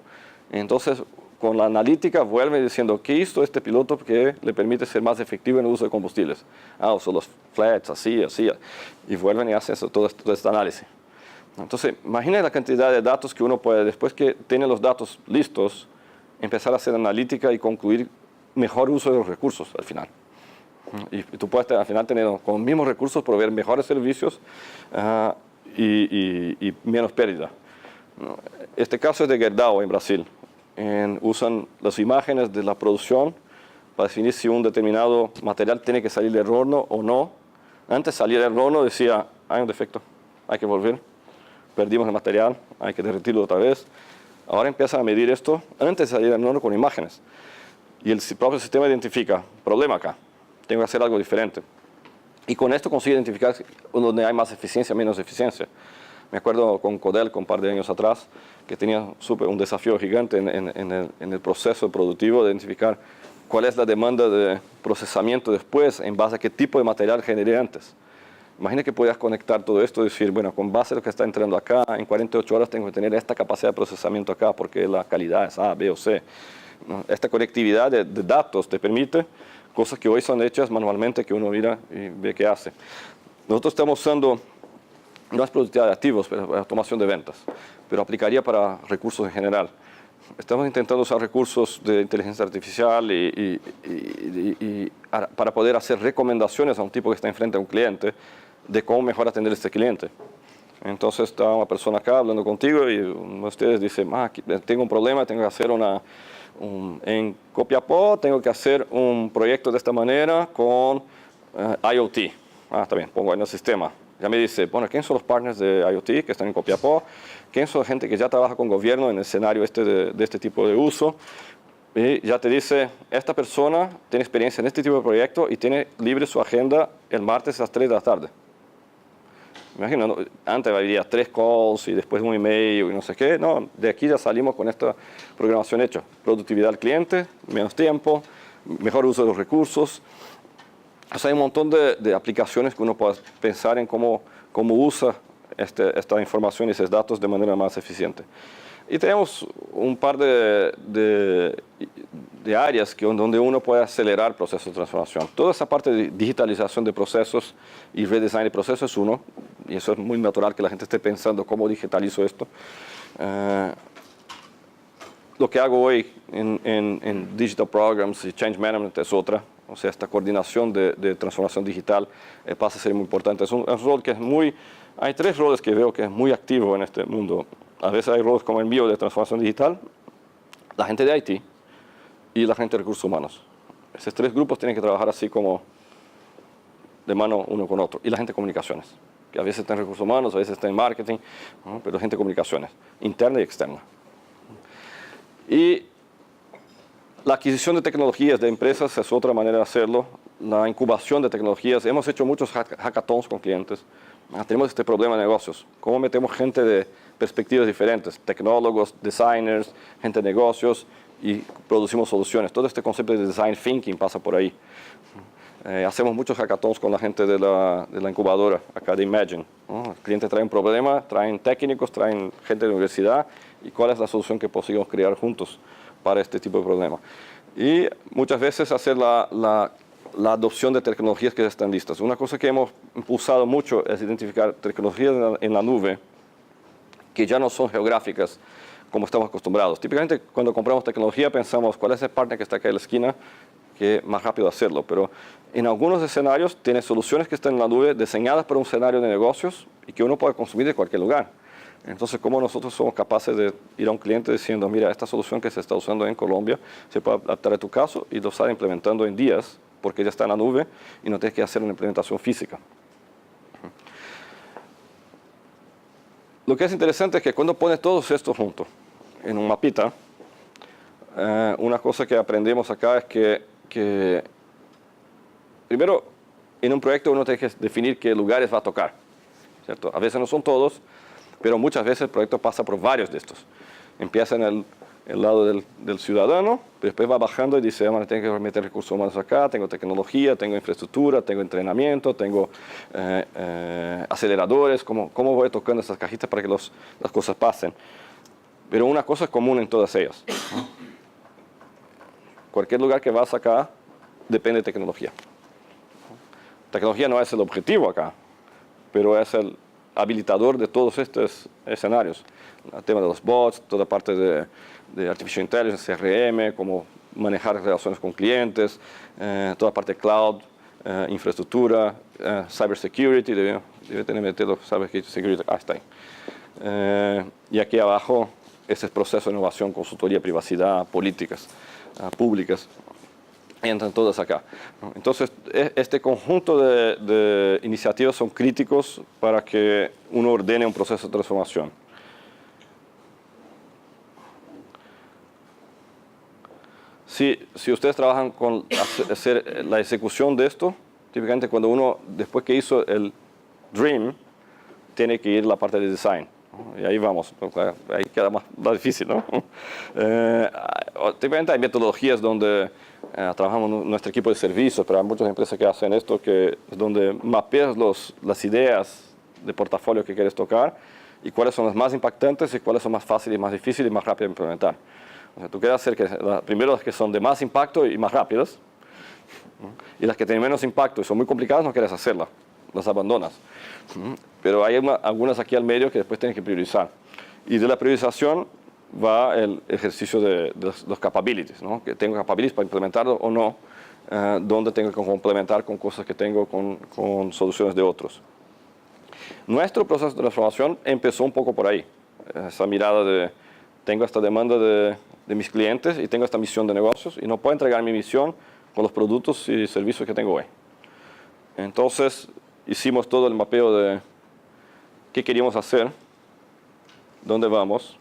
Entonces, con la analítica vuelve diciendo, ¿qué hizo este piloto que le permite ser más efectivo en el uso de combustibles? Usó los flats, así, y vuelven y hacen todo este análisis. Entonces, imagina la cantidad de datos que uno puede, después que tiene los datos listos, empezar a hacer analítica y concluir mejor uso de los recursos al final. Y tú puedes al final tener con los mismos recursos proveer mejores servicios y menos pérdida. Este caso es de Gerdau en Brasil. Usan las imágenes de la producción para definir si un determinado material tiene que salir del horno o no. Antes salir del horno decía, hay un defecto, hay que volver, perdimos el material, hay que derretirlo otra vez. Ahora empiezan a medir esto antes de salir del horno con imágenes. Y el propio sistema identifica, problema acá, tengo que hacer algo diferente. Y con esto consigue identificar donde hay más eficiencia, menos eficiencia. Me acuerdo con Codelco un par de años atrás, que tenía un desafío gigante en el proceso productivo de identificar cuál es la demanda de procesamiento después, en base a qué tipo de material generé antes. Imagina que podías conectar todo esto y decir, bueno, con base a lo que está entrando acá, en 48 horas tengo que tener esta capacidad de procesamiento acá, porque la calidad es A, B o C. Esta conectividad de datos te permite cosas que hoy son hechas manualmente, que uno mira y ve qué hace. Nosotros estamos usando, no es productividad de activos, pero automación de ventas, pero aplicaría para recursos en general. Estamos intentando usar recursos de inteligencia artificial para poder hacer recomendaciones a un tipo que está enfrente a un cliente de cómo mejor atender a este cliente. Entonces está una persona acá hablando contigo y uno de ustedes dice, tengo un problema, tengo que hacer en Copiapó tengo que hacer un proyecto de esta manera con IoT. Está bien, pongo en el sistema. Ya me dice, bueno, ¿quién son los partners de IoT que están en Copiapó? ¿Quién son la gente que ya trabaja con gobierno en el escenario de este tipo de uso? Y ya te dice, esta persona tiene experiencia en este tipo de proyecto y tiene libre su agenda el martes a las 3 de la tarde. Imagina, ¿no? Antes había 3 calls y después un email y no sé qué. No, de aquí ya salimos con esta programación hecha. Productividad al cliente, menos tiempo, mejor uso de los recursos. O sea, hay un montón de aplicaciones que uno puede pensar en cómo usa esta información y esos datos de manera más eficiente. Y tenemos un par de áreas donde uno puede acelerar procesos de transformación. Toda esa parte de digitalización de procesos y redesign de procesos es uno, y eso es muy natural que la gente esté pensando cómo digitalizo esto. Lo que hago hoy en Digital Programs y Change Management es otra. O sea, esta coordinación de transformación digital pasa a ser muy importante. Es un rol que es hay 3 roles que veo que es muy activo en este mundo. A veces hay roles como el mío de transformación digital, la gente de IT y la gente de recursos humanos. Esos 3 grupos tienen que trabajar así como de mano uno con otro. Y la gente de comunicaciones, que a veces está en recursos humanos, a veces está en marketing, ¿no? Pero gente de comunicaciones, interna y externa. Y La adquisición de tecnologías de empresas es otra manera de hacerlo. La incubación de tecnologías. Hemos hecho muchos hackathons con clientes. Tenemos este problema de negocios. ¿Cómo metemos gente de perspectivas diferentes? Tecnólogos, designers, gente de negocios y producimos soluciones. Todo este concepto de design thinking pasa por ahí. Hacemos muchos hackathons con la gente de la incubadora, acá de Imagine, ¿no? El cliente trae un problema, traen técnicos, traen gente de la universidad y cuál es la solución que podemos crear juntos para este tipo de problema. Y muchas veces hacer la adopción de tecnologías que ya están listas. Una cosa que hemos impulsado mucho es identificar tecnologías en la nube que ya no son geográficas como estamos acostumbrados. Típicamente cuando compramos tecnología pensamos cuál es el partner que está acá en la esquina, que es más rápido hacerlo, pero en algunos escenarios tiene soluciones que están en la nube diseñadas para un escenario de negocios y que uno puede consumir de cualquier lugar. Entonces, ¿cómo nosotros somos capaces de ir a un cliente diciendo, mira, esta solución que se está usando en Colombia se puede adaptar a tu caso y lo está implementando en días porque ya está en la nube y no tienes que hacer una implementación física? Lo que es interesante es que cuando pones todos estos juntos en un mapita, una cosa que aprendemos acá es que primero, en un proyecto uno tiene que definir qué lugares va a tocar, ¿cierto? A veces no son todos, pero muchas veces el proyecto pasa por varios de estos. Empieza en el lado del ciudadano, pero después va bajando y dice, bueno, tengo que meter recursos humanos acá, tengo tecnología, tengo infraestructura, tengo entrenamiento, tengo aceleradores, ¿cómo voy tocando esas cajitas para que las cosas pasen? Pero una cosa es común en todas ellas. Cualquier lugar que vas acá depende de tecnología. Tecnología no es el objetivo acá, pero es el habilitador de todos estos escenarios. El tema de los bots, toda parte de Artificial Intelligence, CRM, cómo manejar relaciones con clientes, toda parte de cloud, infraestructura, cybersecurity, debe tener metido cybersecurity, está ahí. Y aquí abajo, ese proceso de innovación, consultoría, privacidad, políticas públicas. Entran todas acá. Entonces, este conjunto de iniciativas son críticos para que uno ordene un proceso de transformación. Si ustedes trabajan con hacer la ejecución de esto, típicamente cuando uno, después que hizo el Dream, tiene que ir a la parte de design. Y ahí vamos, ahí queda más difícil, ¿no? Típicamente hay metodologías donde trabajamos nuestro equipo de servicios, pero hay muchas empresas que hacen esto, que es donde mapeas las ideas de portafolio que quieres tocar y cuáles son las más impactantes y cuáles son más fáciles, más difíciles y más rápidas de implementar. O sea, tú quieres hacer primero las que son de más impacto y más rápidas, y las que tienen menos impacto y son muy complicadas no quieres hacerlas, las abandonas. Pero hay algunas aquí al medio que después tienes que priorizar. Y de la priorización va el ejercicio de los capabilities, ¿no? Que tengo capabilities para implementarlo o no, donde tengo que complementar con cosas que tengo con soluciones de otros. Nuestro proceso de transformación empezó un poco por ahí. Esa mirada de, tengo esta demanda de mis clientes y tengo esta misión de negocios y no puedo entregar mi misión con los productos y servicios que tengo hoy. Entonces, hicimos todo el mapeo de qué queríamos hacer, dónde vamos,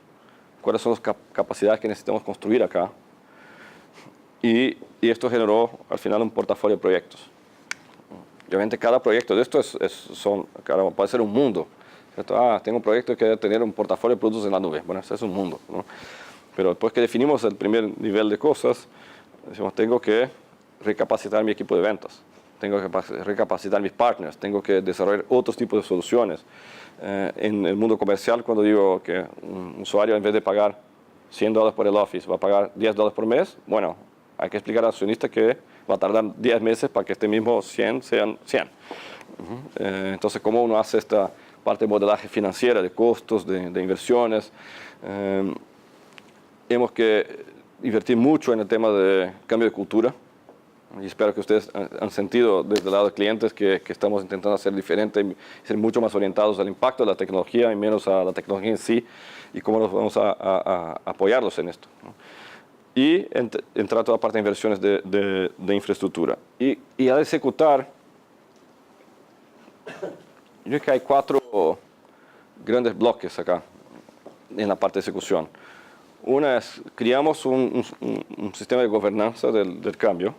cuáles son las capacidades que necesitamos construir acá. Y esto generó al final un portafolio de proyectos. Obviamente cada proyecto de esto puede ser un mundo, ¿cierto? Tengo un proyecto que debe tener un portafolio de productos en la nube. Bueno, ese es un mundo, ¿no? Pero después que definimos el primer nivel de cosas, decimos, tengo que recapacitar mi equipo de ventas. Tengo que recapacitar mis partners, tengo que desarrollar otros tipos de soluciones. En el mundo comercial, cuando digo que un usuario en vez de pagar $100 por el Office va a pagar $10 por mes, bueno, hay que explicar al accionista que va a tardar 10 meses para que este mismo 100 sean 100. Entonces, ¿cómo uno hace esta parte de modelaje financiera, de costos, de inversiones? Hemos que invertir mucho en el tema de cambio de cultura. Y espero que ustedes han sentido desde el lado de clientes que estamos intentando hacer diferente y ser mucho más orientados al impacto de la tecnología y menos a la tecnología en sí y cómo nos vamos a apoyarlos en esto, ¿no? Y entrar a toda la parte de inversiones de infraestructura. Y al ejecutar, yo creo que hay 4 grandes bloques acá en la parte de ejecución. Una es, creamos un sistema de gobernanza del cambio,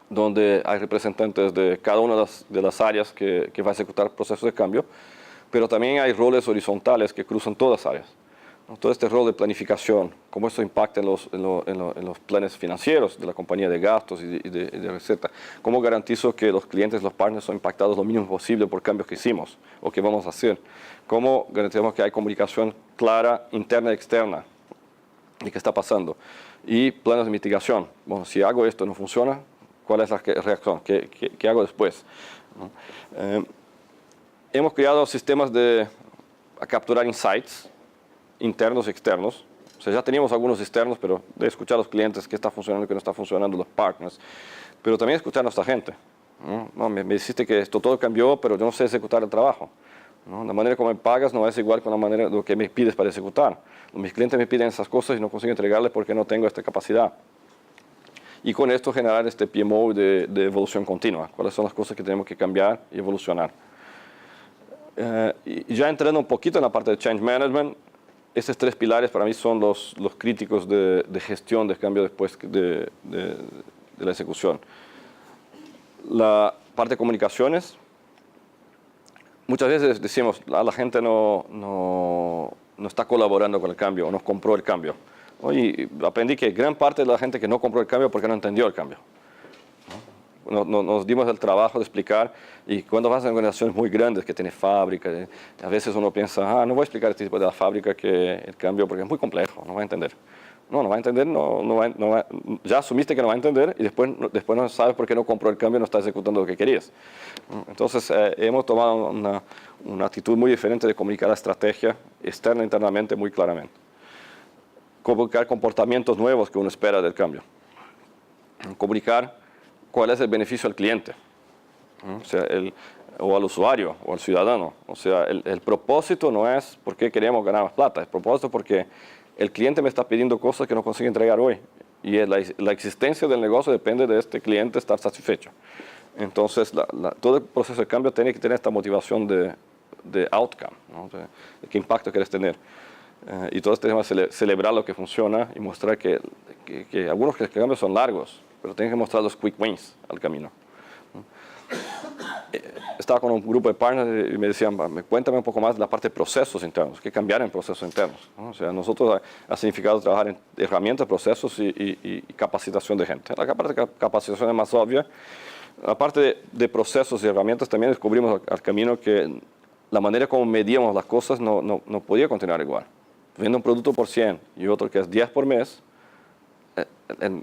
donde hay representantes de cada una de las áreas que va a ejecutar procesos de cambio, pero también hay roles horizontales que cruzan todas las áreas. Todo este rol de planificación, cómo eso impacta en los planes financieros de la compañía de gastos y de receta, cómo garantizo que los clientes, los partners son impactados lo mínimo posible por cambios que hicimos o que vamos a hacer, cómo garantizamos que hay comunicación clara, interna y externa de qué está pasando, y planes de mitigación. Bueno, si hago esto y no funciona, ¿cuál es la reacción? ¿Qué hago después? Hemos creado sistemas a capturar insights internos y externos. O sea, ya teníamos algunos externos, pero de escuchar a los clientes qué está funcionando y qué no está funcionando, los partners, pero también escuchar a nuestra gente. ¿No? Me dijiste que esto todo cambió, pero yo no sé ejecutar el trabajo. ¿No? La manera como me pagas no es igual con la manera de lo que me pides para ejecutar. Mis clientes me piden esas cosas y no consigo entregarles porque no tengo esta capacidad. Y con esto generar este PMO de evolución continua. ¿Cuáles son las cosas que tenemos que cambiar y evolucionar? Y ya entrando un poquito en la parte de Change Management, estos 3 pilares para mí son los críticos de gestión de cambio después de la ejecución. La parte de comunicaciones, muchas veces decimos, la gente no está colaborando con el cambio o no compró el cambio. Y aprendí que gran parte de la gente que no compró el cambio porque no entendió el cambio. Nos dimos el trabajo de explicar, y cuando vas a organizaciones muy grandes que tienen fábrica, a veces uno piensa, no voy a explicar este tipo de la fábrica que el cambio porque es muy complejo, no va a entender. No va a entender, ya asumiste que no va a entender y después no sabes por qué no compró el cambio y no está ejecutando lo que querías. Entonces hemos tomado una actitud muy diferente de comunicar la estrategia externa e internamente muy claramente. Comunicar comportamientos nuevos que uno espera del cambio. Comunicar cuál es el beneficio al cliente, o al usuario, o al ciudadano. O sea, el propósito no es porque queremos ganar más plata, el propósito es porque el cliente me está pidiendo cosas que no consigue entregar hoy. Y la existencia del negocio depende de este cliente estar satisfecho. Entonces, todo el proceso de cambio tiene que tener esta motivación de outcome, ¿no? De qué impacto quieres tener. Y todos tenemos que celebrar lo que funciona y mostrar que algunos cambios son largos, pero tienen que mostrar los quick wins al camino. Estaba con un grupo de partners y me decían, cuéntame un poco más de la parte de procesos internos, qué cambiar en procesos internos, ¿no? O sea, nosotros ha significado trabajar en herramientas, procesos y capacitación de gente. La parte de capacitación es más obvia. La parte de procesos y herramientas también descubrimos al camino que la manera como medíamos las cosas no podía continuar igual. Viendo un producto por 100 y otro que es 10 por mes,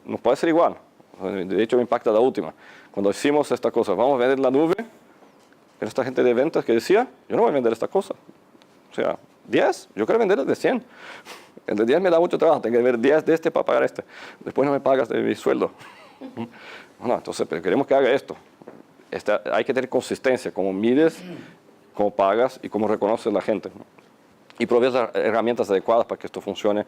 no puede ser igual. De hecho, me impacta la última. Cuando hicimos esta cosa, vamos a vender la nube, pero esta gente de ventas que decía, yo no voy a vender esta cosa. O sea, 10, yo quiero vender el de 100. El de 10 me da mucho trabajo, tengo que ver 10 de este para pagar este. Después no me pagas de mi sueldo. No, entonces, pero queremos que haga esto. Hay que tener consistencia, como mides, cómo pagas y cómo reconoces la gente, ¿no? Y proveer las herramientas adecuadas para que esto funcione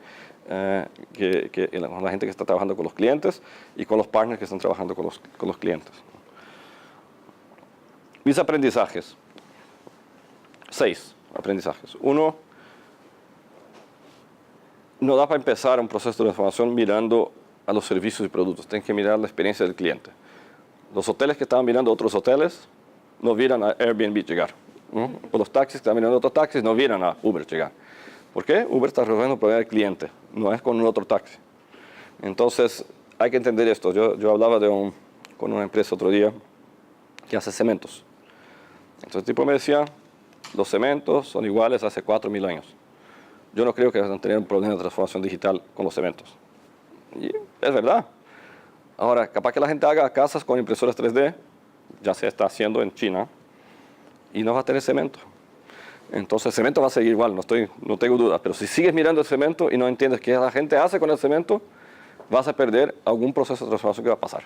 con la gente que está trabajando con los clientes y con los partners que están trabajando con los clientes. Mis aprendizajes. 6 aprendizajes. 1, no da para empezar un proceso de transformación mirando a los servicios y productos. Tienes que mirar la experiencia del cliente. Los hoteles que estaban mirando otros hoteles no vieron a Airbnb llegar. Los taxis que están mirando otros taxis no vieron a Uber llegar. ¿Por qué? Uber está resolviendo el problema del cliente, no es con un otro taxi. Entonces, hay que entender esto. Yo hablaba con una empresa otro día que hace cementos. Entonces, el tipo me decía, los cementos son iguales hace 4.000 años. Yo no creo que van a tener un problema de transformación digital con los cementos. Y es verdad. Ahora, capaz que la gente haga casas con impresoras 3D, ya se está haciendo en China, y no va a tener cemento. Entonces el cemento va a seguir igual, no tengo dudas, pero si sigues mirando el cemento y no entiendes qué la gente hace con el cemento, vas a perder algún proceso de transformación que va a pasar.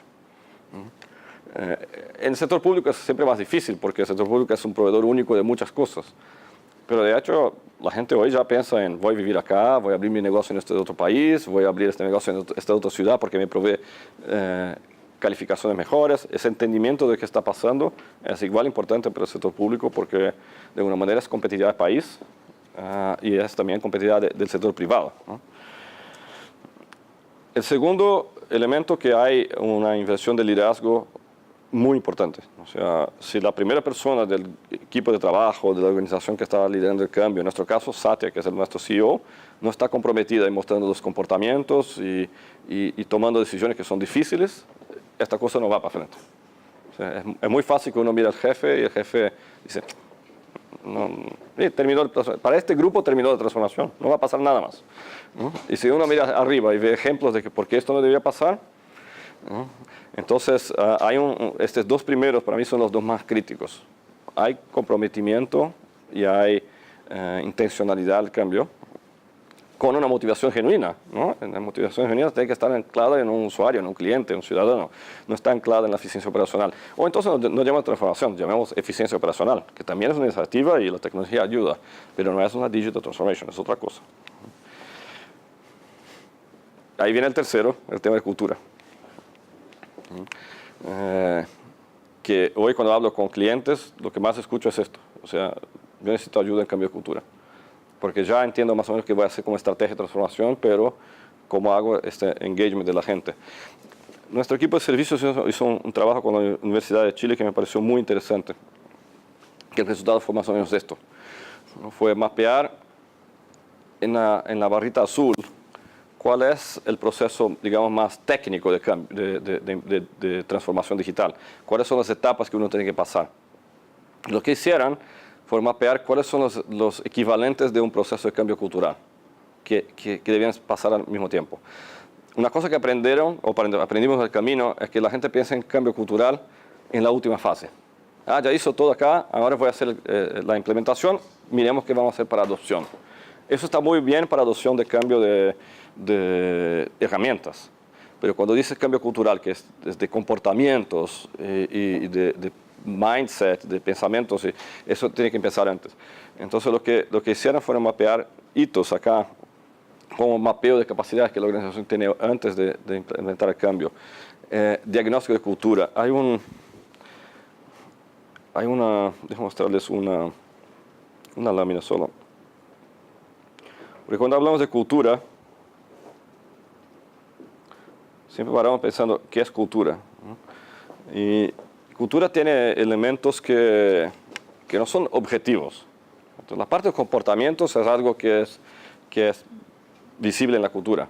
En el sector público es siempre más difícil, porque el sector público es un proveedor único de muchas cosas. Pero de hecho, la gente hoy ya piensa en, voy a vivir acá, voy a abrir mi negocio en este otro país, voy a abrir este negocio en esta otra ciudad porque me provee calificaciones mejores. Ese entendimiento de qué está pasando es igual importante para el sector público porque de alguna manera es competitividad del país y es también competitividad del sector privado, ¿no? El segundo elemento que hay una inversión de liderazgo muy importante. O sea, si la primera persona del equipo de trabajo, de la organización que está liderando el cambio, en nuestro caso Satya, que es nuestro CEO, no está comprometida en mostrando los comportamientos y tomando decisiones que son difíciles, esta cosa no va para frente. O sea, es muy fácil que uno mire al jefe y el jefe dice, no, para este grupo terminó la transformación, no va a pasar nada más. ¿No? Y si uno mira arriba y ve ejemplos de que por qué esto no debía pasar, ¿no? Entonces, estos dos primeros para mí son los dos más críticos. Hay comprometimiento y hay intencionalidad al cambio con una motivación genuina, ¿no? La motivación genuina tiene que estar anclada en un usuario, en un cliente, en un ciudadano. No está anclada en la eficiencia operacional. O entonces no llamamos transformación, llamamos eficiencia operacional, que también es una iniciativa y la tecnología ayuda, pero no es una digital transformation, es otra cosa. Ahí viene el tercero, el tema de cultura. Que hoy cuando hablo con clientes, lo que más escucho es esto. O sea, yo necesito ayuda en cambio de cultura. Porque ya entiendo más o menos qué voy a hacer como estrategia de transformación, pero cómo hago este engagement de la gente. Nuestro equipo de servicios hizo un trabajo con la Universidad de Chile que me pareció muy interesante. Que el resultado fue más o menos esto. Fue mapear en la barrita azul cuál es el proceso, digamos, más técnico de transformación digital. Cuáles son las etapas que uno tiene que pasar. Lo que hicieron fue mapear cuáles son los equivalentes de un proceso de cambio cultural que debían pasar al mismo tiempo. Una cosa que aprendimos en el camino es que la gente piensa en cambio cultural en la última fase. Ya hizo todo acá, ahora voy a hacer la implementación, miremos qué vamos a hacer para adopción. Eso está muy bien para adopción de cambio de herramientas. Pero cuando dices cambio cultural, que es de comportamientos y de mindset, de pensamientos, eso tiene que empezar antes. Entonces lo que hicieron fue mapear hitos acá, como mapeo de capacidades que la organización tiene antes de implementar el cambio. Diagnóstico de cultura. Hay una, déjame mostrarles una lámina solo. Porque cuando hablamos de cultura, siempre paramos pensando, ¿qué es cultura? Y cultura tiene elementos que no son objetivos. Entonces, la parte de comportamientos es algo que es visible en la cultura.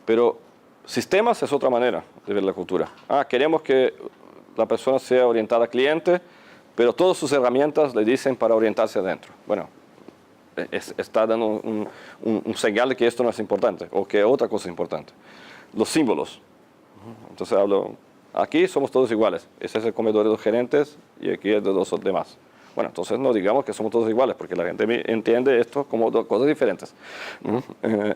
Pero sistemas es otra manera de ver la cultura. Queremos que la persona sea orientada al cliente, pero todas sus herramientas le dicen para orientarse adentro. Bueno, está dando un señal de que esto no es importante o que otra cosa es importante. Los símbolos. Entonces hablo, aquí somos todos iguales. Ese es el comedor de los gerentes y aquí es de los demás. Bueno, entonces no digamos que somos todos iguales porque la gente entiende esto como dos cosas diferentes.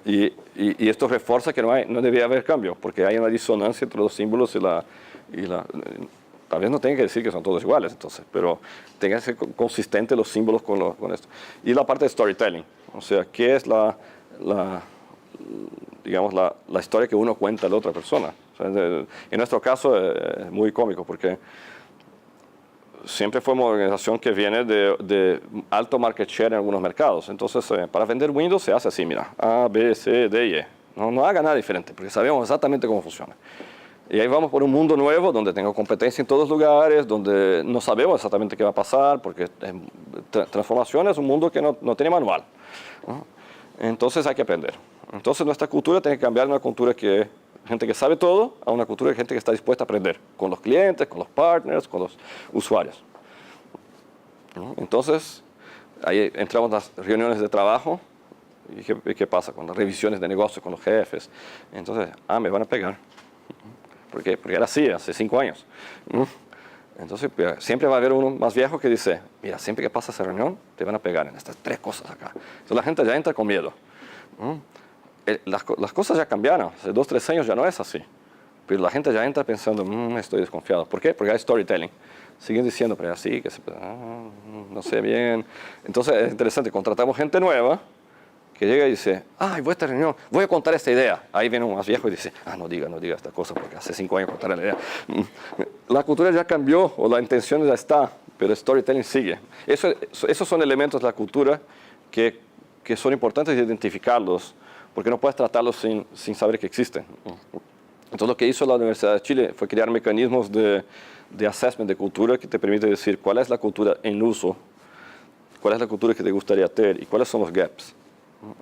Y esto refuerza que no debía haber cambio porque hay una disonancia entre los símbolos y tal vez no tenga que decir que son todos iguales, entonces, pero tenga que ser consistente los símbolos con esto. Y la parte de storytelling, o sea, ¿qué es digamos, la historia que uno cuenta a la otra persona? O sea, en nuestro caso es muy cómico porque siempre fuimos una organización que viene de alto market share en algunos mercados. Entonces, para vender Windows se hace así, mira, A, B, C, D y E. No haga nada diferente porque sabemos exactamente cómo funciona. Y ahí vamos por un mundo nuevo donde tengo competencia en todos lugares, donde no sabemos exactamente qué va a pasar, porque transformación es un mundo que no tiene manual, ¿no? Entonces hay que aprender. Entonces nuestra cultura tiene que cambiar de una cultura que gente que sabe todo a una cultura de gente que está dispuesta a aprender con los clientes, con los partners, con los usuarios, ¿no? Entonces ahí entramos en las reuniones de trabajo y ¿qué pasa? Con las revisiones de negocios con los jefes. Entonces, me van a pegar. Porque era así, hace 5 años. Entonces, siempre va a haber uno más viejo que dice, mira, siempre que pasa esa reunión, te van a pegar en estas 3 cosas acá. Entonces, la gente ya entra con miedo. Las cosas ya cambiaron. Hace 2, 3 años ya no es así. Pero la gente ya entra pensando, estoy desconfiado. ¿Por qué? Porque hay storytelling. Siguen diciendo, pero así, que no sé bien. Entonces, es interesante, contratamos gente nueva que llega y dice, voy a esta reunión, voy a contar esta idea. Ahí viene un más viejo y dice, no diga esta cosa porque hace 5 años contaré la idea. La cultura ya cambió o la intención ya está, pero el storytelling sigue. Esos son elementos de la cultura que son importantes identificarlos porque no puedes tratarlos sin saber que existen. Entonces lo que hizo la Universidad de Chile fue crear mecanismos de assessment de cultura que te permite decir cuál es la cultura en uso, cuál es la cultura que te gustaría tener y cuáles son los gaps.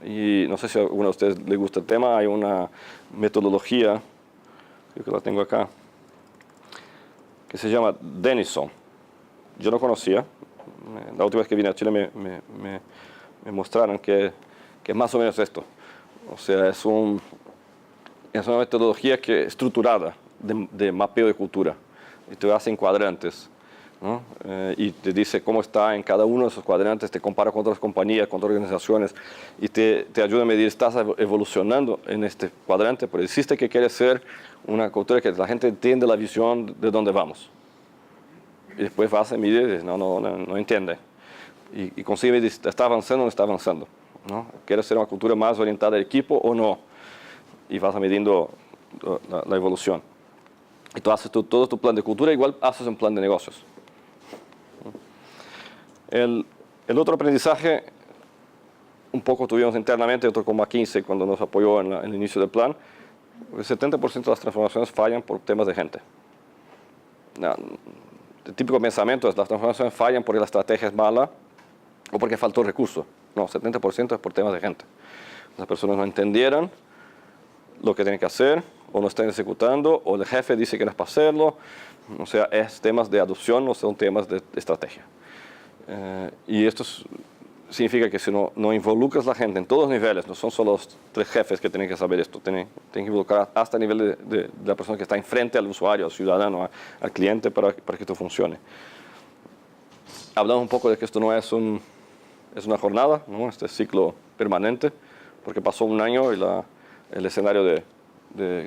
Y no sé si a alguno de ustedes le gusta el tema, hay una metodología, creo que la tengo acá, que se llama Denison. Yo no conocía, la última vez que vine a Chile me mostraron que es más o menos esto. O sea, es una metodología estructurada de mapeo de cultura. Y te hace en cuadrantes, ¿no? Y te dice cómo está en cada uno de esos cuadrantes, te compara con otras compañías, con otras organizaciones, y te ayuda a medir, estás evolucionando en este cuadrante, pero existe que quieres ser una cultura que la gente entiende la visión de dónde vamos. Y después vas a medir y dices, no entiende. Y consigue medir, ¿está avanzando o no está avanzando? ¿No? ¿Quieres ser una cultura más orientada al equipo o no? Y vas midiendo la evolución. Y tú haces todo tu plan de cultura, igual haces un plan de negocios. El otro aprendizaje, un poco tuvimos internamente, otro con McKinsey cuando nos apoyó en el inicio del plan, el 70% de las transformaciones fallan por temas de gente. El típico pensamiento es que las transformaciones fallan porque la estrategia es mala o porque faltó recurso. No, 70% es por temas de gente. Las personas no entendieron lo que tienen que hacer, o no están ejecutando, o el jefe dice que no es para hacerlo. O sea, es temas de adopción, no son temas de estrategia. Y esto significa que si no involucras a la gente en todos los niveles, no son solo los 3 jefes que tienen que saber esto, tienen que involucrar hasta el nivel de la persona que está enfrente al usuario, al ciudadano, al cliente, para que esto funcione. Hablamos un poco de que esto no es una jornada, ¿no? Este ciclo permanente, porque pasó un año y el escenario de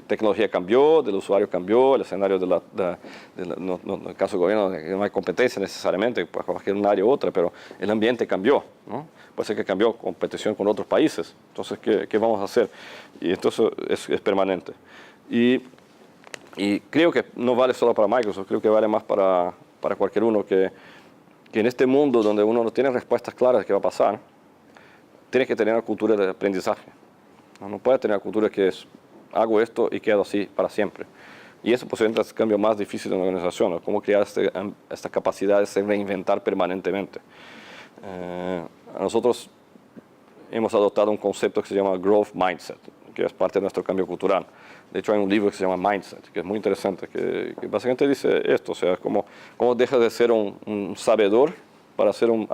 tecnología cambió, del usuario cambió, el escenario en el caso del gobierno no hay competencia necesariamente, puede cualquier un área u otra, pero el ambiente cambió, ¿no? Puede ser que cambió competición con otros países, entonces ¿qué vamos a hacer? Y entonces es permanente. Y creo que no vale solo para Microsoft, creo que vale más para cualquier uno que en este mundo donde uno no tiene respuestas claras de qué va a pasar, tiene que tener una cultura de aprendizaje. No puede tener una cultura que es hago esto y quedo así para siempre. Y eso posiblemente es el cambio más difícil de una organización, ¿no? Cómo crear esta capacidad de se reinventar permanentemente. Nosotros hemos adoptado un concepto que se llama Growth Mindset, que es parte de nuestro cambio cultural. De hecho, hay un libro que se llama Mindset, que es muy interesante, que básicamente dice esto, o sea, cómo dejas de ser un sabedor para ser un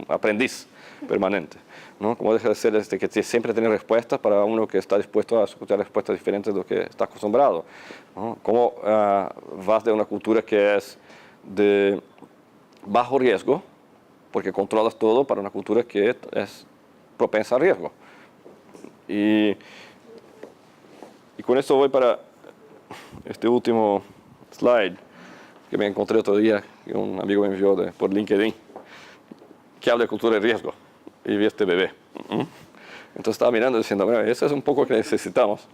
aprendiz permanente, ¿no? Cómo deja de ser que siempre tiene respuestas para uno que está dispuesto a escuchar respuestas diferentes de lo que está acostumbrado, ¿no? Cómo vas de una cultura que es de bajo riesgo, porque controlas todo, para una cultura que es propensa al riesgo. Y con esto voy para este último slide que me encontré otro día, que un amigo me envió por LinkedIn, que habla de cultura de riesgo. Y vi este bebé. Entonces estaba mirando diciendo, bueno, eso es un poco que necesitamos,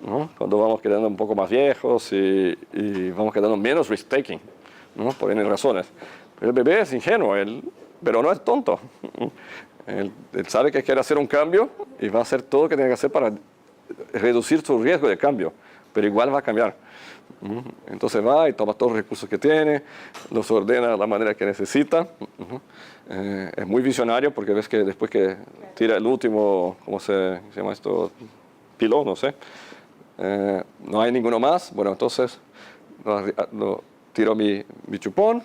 ¿no? Cuando vamos quedando un poco más viejos y vamos quedando menos risk-taking, ¿no? Por N razones. Pero el bebé es ingenuo, pero no es tonto. Él sabe que quiere hacer un cambio y va a hacer todo lo que tiene que hacer para reducir su riesgo de cambio, pero igual va a cambiar. Entonces va y toma todos los recursos que tiene, los ordena de la manera que necesita. Es muy visionario porque ves que después que tira el último, ¿cómo se llama esto? Pilón, no sé. No hay ninguno más. Bueno, entonces tiro mi chupón,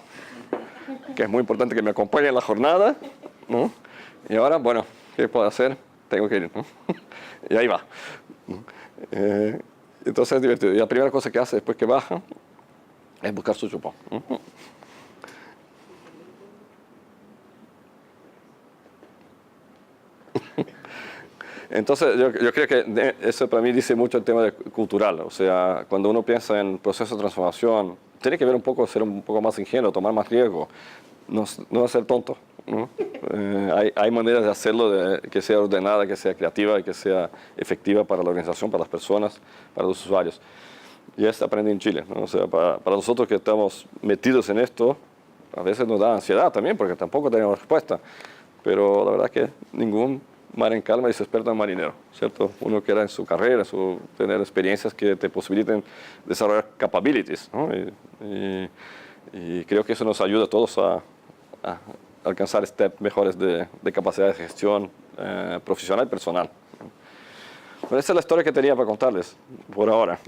que es muy importante que me acompañe en la jornada, ¿no? Y ahora, bueno, ¿qué puedo hacer? Tengo que ir, ¿no? Y ahí va. Entonces es divertido. Y la primera cosa que hace después que baja es buscar su chupón. Entonces yo creo que eso para mí dice mucho el tema cultural. O sea, cuando uno piensa en proceso de transformación, tiene que ver un poco, ser un poco más ingenuo, tomar más riesgo, no ser tonto, ¿no? Hay maneras de hacerlo que sea ordenada, que sea creativa y que sea efectiva para la organización, para las personas, para los usuarios. Y esto aprendí en Chile, ¿no? O sea, para nosotros que estamos metidos en esto, a veces nos da ansiedad también porque tampoco tenemos respuesta. Pero la verdad que ningún mar en calma y se experto en marinero, ¿cierto? Uno que era en su carrera, tener experiencias que te posibiliten desarrollar capabilities, ¿no? Y creo que eso nos ayuda a todos a alcanzar steps mejores de capacidad de gestión profesional y personal. Pero esa es la historia que tenía para contarles por ahora.